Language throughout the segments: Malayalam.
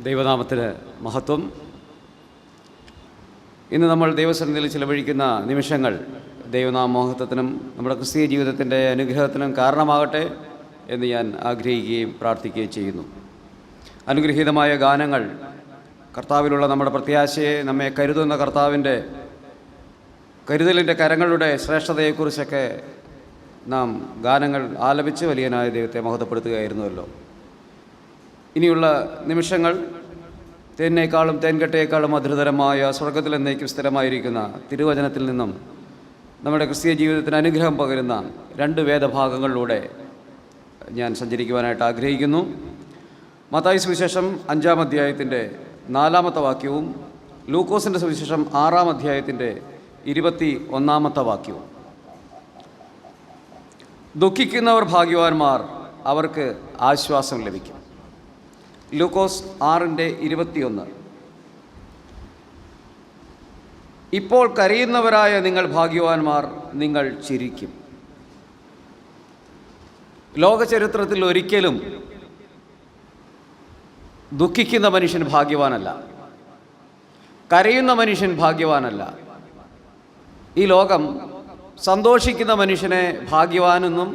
ദൈവനാമത്തിന് മഹത്വം. ഇന്ന് നമ്മൾ ദൈവസന്നിധിയിൽ ചിലവഴിക്കുന്ന നിമിഷങ്ങൾ ദൈവനാമ മഹത്വത്തിനും നമ്മുടെ ക്രിസ്തീയ ജീവിതത്തിൻ്റെ അനുഗ്രഹത്തിനും കാരണമാകട്ടെ എന്ന് ഞാൻ ആഗ്രഹിക്കുകയും പ്രാർത്ഥിക്കുകയും ചെയ്യുന്നു. അനുഗ്രഹീതമായ ഗാനങ്ങൾ, കർത്താവിലുള്ള നമ്മുടെ പ്രത്യാശയെ, നമ്മെ കരുതുന്ന കർത്താവിൻ്റെ കരുതലിൻ്റെ കരങ്ങളുടെ ശ്രേഷ്ഠതയെക്കുറിച്ചൊക്കെ നാം ഗാനങ്ങൾ ആലപിച്ച് വലിയനായ ദൈവത്തെ മഹത്വപ്പെടുത്തുകയായിരുന്നുവല്ലോ. ഇനിയുള്ള നിമിഷങ്ങൾ തേനേക്കാളും തേൻകട്ടയേക്കാളും മധുരതരമായ സ്വർഗത്തിൽ എന്നേക്കും സ്ഥിരമായിരിക്കുന്ന തിരുവചനത്തിൽ നിന്നും നമ്മുടെ ക്രിസ്തീയ ജീവിതത്തിന് അനുഗ്രഹം പകരുന്ന രണ്ട് വേദഭാഗങ്ങളിലൂടെ ഞാൻ സഞ്ചരിക്കുവാനായിട്ട് ആഗ്രഹിക്കുന്നു. മത്തായി സുവിശേഷം 5-ാം അധ്യായത്തിൻ്റെ 4-ാമത്തെ വാക്യവും ലൂക്കോസിൻ്റെ സുവിശേഷം 6-ാം അധ്യായത്തിൻ്റെ 21-ാമത്തെ വാക്യവും. ദുഃഖിക്കുന്നവർ ഭാഗ്യവാന്മാർ, അവർക്ക് ആശ്വാസം ലഭിക്കും. ലൂക്കോസ് 6:21. ഇപ്പോൾ കരയുന്നവരായ നിങ്ങൾ ഭാഗ്യവാന്മാർ, നിങ്ങൾ ചിരിക്കും. ലോകചരിത്രത്തിൽ ഒരിക്കലും ദുഃഖിക്കുന്ന മനുഷ്യൻ ഭാഗ്യവാനല്ല, കരയുന്ന മനുഷ്യൻ ഭാഗ്യവാനല്ല. ഈ ലോകം സന്തോഷിക്കുന്ന മനുഷ്യനെ ഭാഗ്യവാനെന്നും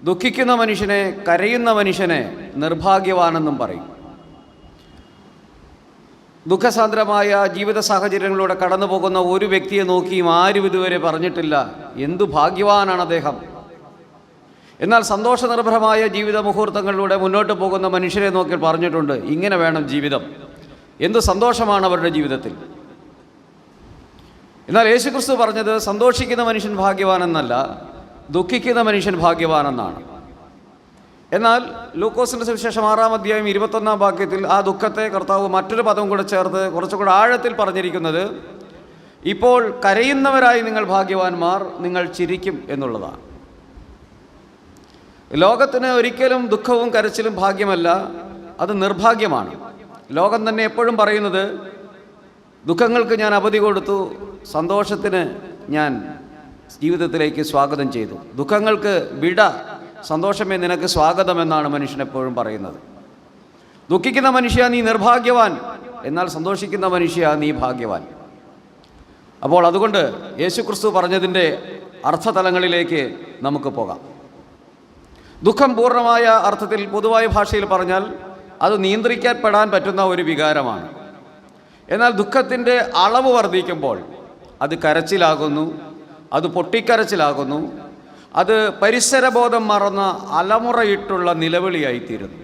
ദുഃഖിക്കുന്ന മനുഷ്യനെ, കരയുന്ന മനുഷ്യനെ നിർഭാഗ്യവാനെന്നും പറയും. ദുഃഖസാന്ദ്രമായ ജീവിത സാഹചര്യങ്ങളിലൂടെ കടന്നു പോകുന്ന ഒരു വ്യക്തിയെ നോക്കിയും ആരും ഇതുവരെ പറഞ്ഞിട്ടില്ല എന്തു ഭാഗ്യവാനാണ് അദ്ദേഹം. എന്നാൽ സന്തോഷനിർഭരമായ ജീവിത മുഹൂർത്തങ്ങളിലൂടെ മുന്നോട്ട് പോകുന്ന മനുഷ്യരെ നോക്കി പറഞ്ഞിട്ടുണ്ട് ഇങ്ങനെ വേണം ജീവിതം, എന്തു സന്തോഷമാണ് അവരുടെ ജീവിതത്തിൽ. എന്നാൽ യേശുക്രിസ്തു പറഞ്ഞത് സന്തോഷിക്കുന്ന മനുഷ്യൻ ഭാഗ്യവാനെന്നല്ല, ദുഃഖിക്കുന്ന മനുഷ്യൻ ഭാഗ്യവാനെന്നാണ്. എന്നാൽ ലൂക്കോസിൻ്റെ സുവിശേഷം 6-ാം അധ്യായം 21-ാം വാക്യത്തിൽ ആ ദുഃഖത്തെ കർത്താവ് മറ്റൊരു പദം കൂടെ ചേർത്ത് കുറച്ചുകൂടെ ആഴത്തിൽ പറഞ്ഞിരിക്കുന്നത് ഇപ്പോൾ കരയുന്നവരായി നിങ്ങൾ ഭാഗ്യവാന്മാർ, നിങ്ങൾ ചിരിക്കും എന്നുള്ളതാണ്. ലോകത്തിന് ഒരിക്കലും ദുഃഖവും കരച്ചിലും ഭാഗ്യമല്ല, അത് നിർഭാഗ്യമാണ്. ലോകം തന്നെ എപ്പോഴും പറയുന്നത് ദുഃഖങ്ങൾക്ക് ഞാൻ അവധി കൊടുത്തു, സന്തോഷത്തിന് ഞാൻ ജീവിതത്തിലേക്ക് സ്വാഗതം ചെയ്തു. ദുഃഖങ്ങൾക്ക് വിട, സന്തോഷമേ നിനക്ക് സ്വാഗതമെന്നാണ് മനുഷ്യൻ എപ്പോഴും പറയുന്നത്. ദുഃഖിക്കുന്ന മനുഷ്യ നീ നിർഭാഗ്യവാൻ, എന്നാൽ സന്തോഷിക്കുന്ന മനുഷ്യ നീ ഭാഗ്യവാൻ. അപ്പോൾ അതുകൊണ്ട് യേശുക്രിസ്തു പറഞ്ഞതിൻ്റെ അർത്ഥതലങ്ങളിലേക്ക് നമുക്ക് പോകാം. ദുഃഖം പൂർണ്ണമായ അർത്ഥത്തിൽ പൊതുവായ ഭാഷയിൽ പറഞ്ഞാൽ അത് നിയന്ത്രിക്കപ്പെടാൻ പറ്റുന്ന ഒരു വികാരമാണ്. എന്നാൽ ദുഃഖത്തിൻ്റെ അളവ് വർദ്ധിക്കുമ്പോൾ അത് കരച്ചിലാകുന്നു, അത് പൊട്ടിക്കരച്ചിലാകുന്നു, അത് പരിസരബോധം മറന്ന അലമുറയിട്ടുള്ള നിലവിളിയായിത്തീരുന്നു.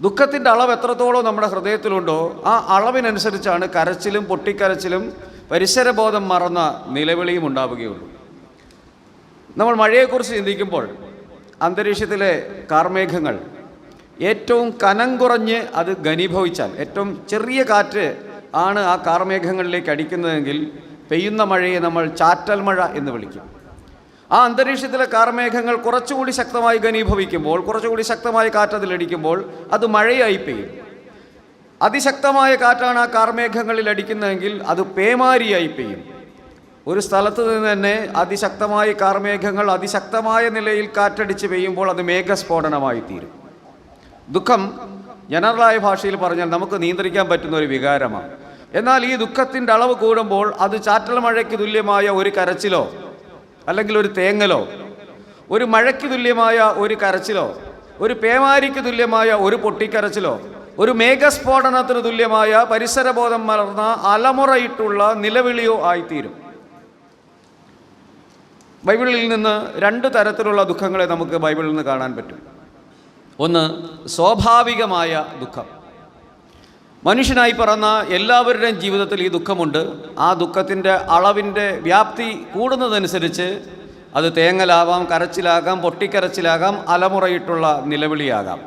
ദുഃഖത്തിൻ്റെ അളവ് എത്രത്തോളം നമ്മുടെ ഹൃദയത്തിലുണ്ടോ ആ അളവിനനുസരിച്ചാണ് കരച്ചിലും പൊട്ടിക്കരച്ചിലും പരിസരബോധം മറന്ന നിലവിളിയും ഉണ്ടാവുകയുള്ളൂ. നമ്മൾ മഴയെക്കുറിച്ച് ചിന്തിക്കുമ്പോൾ അന്തരീക്ഷത്തിലെ കാർമേഘങ്ങൾ ഏറ്റവും കനം കുറഞ്ഞ് അത് ഘനീഭവിച്ചാൽ, ഏറ്റവും ചെറിയ കാറ്റ് ആണ് ആ കാർമേഘങ്ങളിലേക്ക് അടിക്കുന്നതെങ്കിൽ പെയ്യുന്ന മഴയെ നമ്മൾ ചാറ്റൽ മഴ എന്ന് വിളിക്കും. ആ അന്തരീക്ഷത്തിലെ കാർമേഘങ്ങൾ കുറച്ചുകൂടി ശക്തമായി ഘനീഭവിക്കുമ്പോൾ, കുറച്ചുകൂടി ശക്തമായ കാറ്റ് അതിലടിക്കുമ്പോൾ അത് മഴയായി പെയ്യും. അതിശക്തമായ കാറ്റാണ് ആ കാർമേഘങ്ങളിൽ അടിക്കുന്നതെങ്കിൽ അത് പേമാരിയായി പെയ്യും. ഒരു സ്ഥലത്ത് നിന്ന് തന്നെ അതിശക്തമായ കാർമേഘങ്ങൾ അതിശക്തമായ നിലയിൽ കാറ്റടിച്ച് പെയ്യുമ്പോൾ അത് മേഘസ്ഫോടനമായി തീരും. ദുഃഖം ജനറലായ ഭാഷയിൽ പറഞ്ഞാൽ നമുക്ക് നിയന്ത്രിക്കാൻ പറ്റുന്ന ഒരു വികാരമാണ്. എന്നാൽ ഈ ദുഃഖത്തിൻ്റെ അളവ് കൂടുമ്പോൾ അത് ചാറ്റൽ മഴയ്ക്ക് തുല്യമായ ഒരു കരച്ചിലോ അല്ലെങ്കിൽ ഒരു തേങ്ങലോ, ഒരു മഴയ്ക്ക് തുല്യമായ ഒരു കരച്ചിലോ, ഒരു പേമാരിക്ക് തുല്യമായ ഒരു പൊട്ടിക്കരച്ചിലോ, ഒരു മേഘസ്ഫോടനത്തിന് തുല്യമായ പരിസരബോധം മറന്ന അലമുറയിട്ടുള്ള നിലവിളിയോ ആയിത്തീരും. ബൈബിളിൽ നിന്ന് 2 തരത്തിലുള്ള ദുഃഖങ്ങളെ നമുക്ക് ബൈബിളിൽ നിന്ന് കാണാൻ പറ്റും. ഒന്ന്, സ്വാഭാവികമായ ദുഃഖം. മനുഷ്യനായി പിറന്ന എല്ലാവരുടെയും ജീവിതത്തിൽ ഈ ദുഃഖമുണ്ട്. ആ ദുഃഖത്തിൻ്റെ അളവിൻ്റെ വ്യാപ്തി കൂടുന്നതനുസരിച്ച് അത് തേങ്ങലാവാം, കരച്ചിലാകാം, പൊട്ടിക്കരച്ചിലാകാം, അലമുറയിട്ടുള്ള നിലവിളിയാകാം.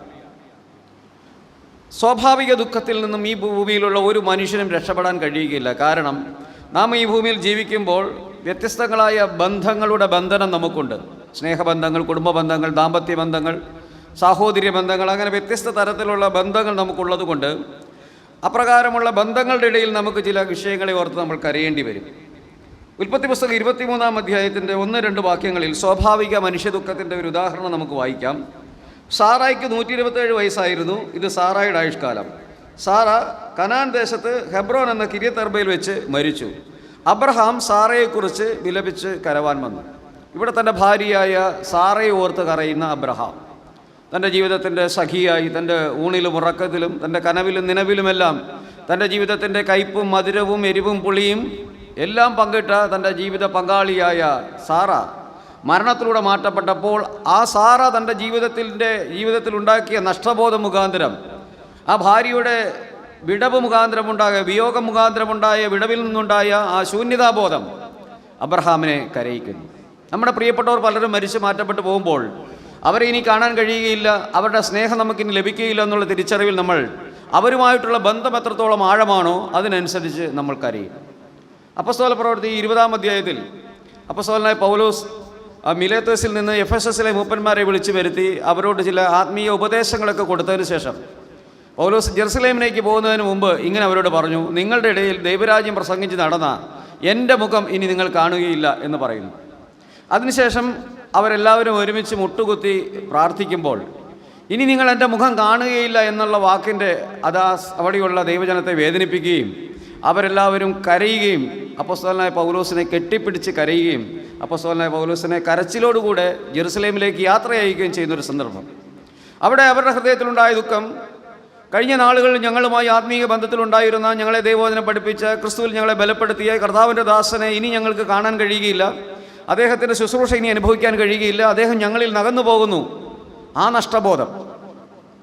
സ്വാഭാവിക ദുഃഖത്തിൽ നിന്നും ഈ ഭൂമിയിലുള്ള ഒരു മനുഷ്യനും രക്ഷപ്പെടാൻ കഴിയുകയില്ല. കാരണം നാം ഈ ഭൂമിയിൽ ജീവിക്കുമ്പോൾ വ്യത്യസ്തങ്ങളായ ബന്ധങ്ങളുടെ ബന്ധനം നമുക്കുണ്ട്. സ്നേഹബന്ധങ്ങൾ, കുടുംബ ബന്ധങ്ങൾ, ദാമ്പത്യ ബന്ധങ്ങൾ, സാഹോദര്യ ബന്ധങ്ങൾ, അങ്ങനെ വ്യത്യസ്ത തരത്തിലുള്ള ബന്ധങ്ങൾ നമുക്കുള്ളത് കൊണ്ട് അപ്രകാരമുള്ള ബന്ധങ്ങളുടെ ഇടയിൽ നമുക്ക് ചില വിഷയങ്ങളെ ഓർത്ത് നമ്മൾ കരയേണ്ടി വരും. ഉൽപ്പത്തി പുസ്തകം 23-ാം അധ്യായത്തിൻ്റെ 1-2 വാക്യങ്ങളിൽ സ്വാഭാവിക മനുഷ്യദുഃഖത്തിൻ്റെ ഒരു ഉദാഹരണം നമുക്ക് വായിക്കാം. സാറായിക്ക് 127 വയസ്സായിരുന്നു. ഇത് സാറായുടെ ആയുഷ്കാലം. സാറ കനാൻ ദേശത്ത് ഹെബ്രോൻ എന്ന കിര്യത്തർബയിൽ വെച്ച് മരിച്ചു. അബ്രഹാം സാറയെക്കുറിച്ച് വിലപിച്ച് കരവാൻ വന്നു. ഇവിടെ തൻ്റെ ഭാര്യയായ സാറയെ ഓർത്ത് കരയുന്ന അബ്രഹാം തൻ്റെ ജീവിതത്തിൻ്റെ സഖിയായി, തൻ്റെ ഊണിലും ഉറക്കത്തിലും തൻ്റെ കനവിലും നിലവിലുമെല്ലാം തൻ്റെ ജീവിതത്തിൻ്റെ കയ്പും മധുരവും എരിവും പുളിയും എല്ലാം പങ്കിട്ട തൻ്റെ ജീവിത പങ്കാളിയായ സാറ മരണത്തിലൂടെ മാറ്റപ്പെട്ടപ്പോൾ ആ സാറ തൻ്റെ ജീവിതത്തിൽ ഉണ്ടാക്കിയ നഷ്ടബോധം മുഖാന്തരം, ആ ഭാര്യയുടെ വിടവ് മുഖാന്തരമുണ്ടായ, വിയോഗം മുഖാന്തരമുണ്ടായ വിടവിൽ നിന്നുണ്ടായ ആ ശൂന്യതാബോധം അബ്രഹാമിനെ കരയിക്കുന്നു. നമ്മുടെ പ്രിയപ്പെട്ടവർ പലരും മരിച്ചു മാറ്റപ്പെട്ടു പോകുമ്പോൾ അവരെ ഇനി കാണാൻ കഴിയുകയില്ല, അവരുടെ സ്നേഹം നമുക്കിനി ലഭിക്കുകയില്ല എന്നുള്ള തിരിച്ചറിവിൽ നമ്മൾ അവരുമായിട്ടുള്ള ബന്ധം എത്രത്തോളം ആഴമാണോ അതിനനുസരിച്ച് നമ്മൾ കരയും. അപ്പോസ്തല പ്രവൃത്തി 20-ാം അധ്യായത്തിൽ അപ്പോസ്തലനായ പൗലോസ് മിലേത്തസിൽ നിന്ന് എഫെസസിലെ മൂപ്പന്മാരെ വിളിച്ചു വരുത്തി അവരോട് ചില ആത്മീയ ഉപദേശങ്ങളൊക്കെ കൊടുത്തതിന് ശേഷം പൗലോസ് ജെറുസലേമിലേക്ക് പോകുന്നതിന് മുമ്പ് ഇങ്ങനെ അവരോട് പറഞ്ഞു, നിങ്ങളുടെ ഇടയിൽ ദൈവരാജ്യം പ്രസംഗിച്ച് നടന്ന എൻ്റെ മുഖം ഇനി നിങ്ങൾ കാണുകയില്ല എന്ന് പറയുന്നു. അതിനുശേഷം അവരെല്ലാവരും ഒരുമിച്ച് മുട്ടുകുത്തി പ്രാർത്ഥിക്കുമ്പോൾ ഇനി നിങ്ങൾ എൻ്റെ മുഖം കാണുകയില്ല എന്നുള്ള വാക്കിൻ്റെ അവിടെയുള്ള ദൈവജനത്തെ വേദനിപ്പിക്കുകയും അവരെല്ലാവരും കരയുകയും അപ്പോസ്തലനായ പൗലോസിനെ കെട്ടിപ്പിടിച്ച് കരയുകയും അപ്പോസ്തലനായ പൗലോസിനെ കരച്ചിലോടുകൂടെ ജെറുസലേമിലേക്ക് യാത്ര അയക്കുകയും ചെയ്യുന്നൊരു സന്ദർഭം. അവിടെ അവരുടെ ഹൃദയത്തിലുണ്ടായ ദുഃഖം, കഴിഞ്ഞ നാളുകളിൽ ഞങ്ങളുമായി ആത്മീയ ബന്ധത്തിലുണ്ടായിരുന്ന, ഞങ്ങളെ ദൈവവചനം പഠിപ്പിച്ച, ക്രിസ്തുവിൽ ഞങ്ങളെ ബലപ്പെടുത്തിയ കർത്താവിൻ്റെ ദാസനെ ഇനി ഞങ്ങൾക്ക് കാണാൻ കഴിയുകയില്ല, അദ്ദേഹത്തിൻ്റെ ശുശ്രൂഷ ഇനി അനുഭവിക്കാൻ കഴിയുകയില്ല, അദ്ദേഹം ഞങ്ങളിൽ നകന്നു പോകുന്നു. ആ നഷ്ടബോധം,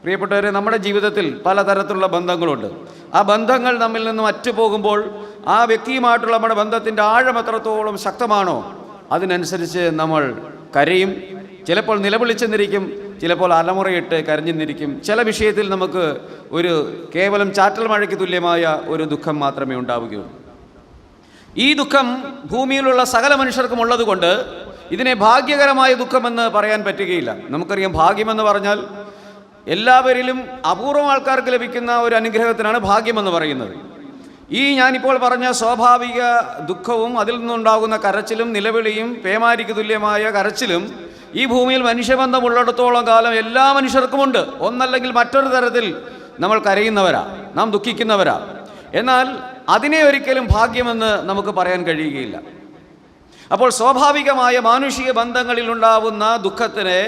പ്രിയപ്പെട്ടവരെ, നമ്മുടെ ജീവിതത്തിൽ പലതരത്തിലുള്ള ബന്ധങ്ങളുണ്ട്. ആ ബന്ധങ്ങൾ നമ്മിൽ നിന്നും അറ്റുപോകുമ്പോൾ ആ വ്യക്തിയുമായിട്ടുള്ള നമ്മുടെ ബന്ധത്തിൻ്റെ ആഴം എത്രത്തോളം ശക്തമാണോ അതിനനുസരിച്ച് നമ്മൾ കരയും. ചിലപ്പോൾ നിലവിളിച്ചെന്നിരിക്കും, ചിലപ്പോൾ അലമുറയിട്ട് കരഞ്ഞെന്നിരിക്കും. ചില വിഷയത്തിൽ നമുക്ക് ഒരു കേവലം ചാറ്റൽ മഴയ്ക്ക് തുല്യമായ ഒരു ദുഃഖം മാത്രമേ ഉണ്ടാവുകയുള്ളൂ. ഈ ദുഃഖം ഭൂമിയിലുള്ള സകല മനുഷ്യർക്കും ഉള്ളതുകൊണ്ട് ഇതിനെ ഭാഗ്യകരമായ ദുഃഖമെന്ന് പറയാൻ പറ്റുകയില്ല. നമുക്കറിയാം, ഭാഗ്യമെന്ന് പറഞ്ഞാൽ എല്ലാവരിലും അപൂർവം ആൾക്കാർക്ക് ലഭിക്കുന്ന ഒരു അനുഗ്രഹത്തിനാണ് ഭാഗ്യമെന്ന് പറയുന്നത്. ഈ ഞാനിപ്പോൾ പറഞ്ഞ സ്വാഭാവിക ദുഃഖവും അതിൽ നിന്നുണ്ടാകുന്ന കരച്ചിലും നിലവിളിയും പേമാരിക്ക് തുല്യമായ കരച്ചിലും ഈ ഭൂമിയിൽ മനുഷ്യബന്ധമുള്ളിടത്തോളം കാലം എല്ലാ മനുഷ്യർക്കുമുണ്ട്. ഒന്നല്ലെങ്കിൽ മറ്റൊരു തരത്തിൽ നമ്മൾ കരയുന്നവരാ, നാം ദുഃഖിക്കുന്നവരാ. എന്നാൽ അതിനെ ഒരിക്കലും ഭാഗ്യമെന്ന് നമുക്ക് പറയാൻ കഴിയുകയില്ല. അപ്പോൾ സ്വാഭാവികമായ മാനുഷിക ബന്ധങ്ങളിൽ ഉണ്ടാവുന്ന ദുഃഖത്തിനെ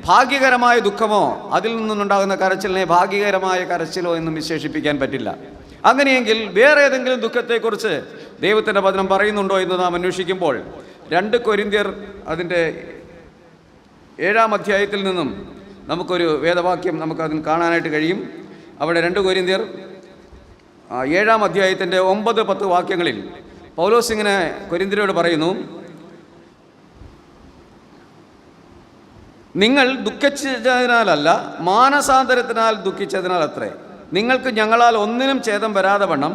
ഭാഗ്യകരമായ ദുഃഖമോ അതിൽ നിന്നുണ്ടാകുന്ന കരച്ചിലിനെ ഭാഗ്യകരമായ കരച്ചിലോ എന്നും വിശേഷിപ്പിക്കാൻ പറ്റില്ല. അങ്ങനെയെങ്കിൽ വേറെ ഏതെങ്കിലും ദുഃഖത്തെക്കുറിച്ച് ദൈവത്തിൻ്റെ വചനം പറയുന്നുണ്ടോ എന്ന് നാം അന്വേഷിക്കുമ്പോൾ 2 കൊരിന്ത്യർ അതിൻ്റെ 7-ാം അധ്യായത്തിൽ നിന്നും നമുക്കൊരു വേദവാക്യം നമുക്കതിന് കാണാനായിട്ട് കഴിയും. അവിടെ 2 കൊരിന്ത്യർ 7-ാം അധ്യായത്തിൻ്റെ 9-10 വാക്യങ്ങളിൽ പൗലോസ് ഇങ്ങനെ കൊരിന്ത്യരോട് പറയുന്നു, നിങ്ങൾ ദുഃഖിച്ചതിനാലല്ല, മാനസാന്തരത്തിനാൽ ദുഃഖിച്ചതിനാൽ അത്രേ. നിങ്ങൾക്ക് ഞങ്ങളാൽ ഒന്നിനും ഛേദം വരാതെ വണ്ണം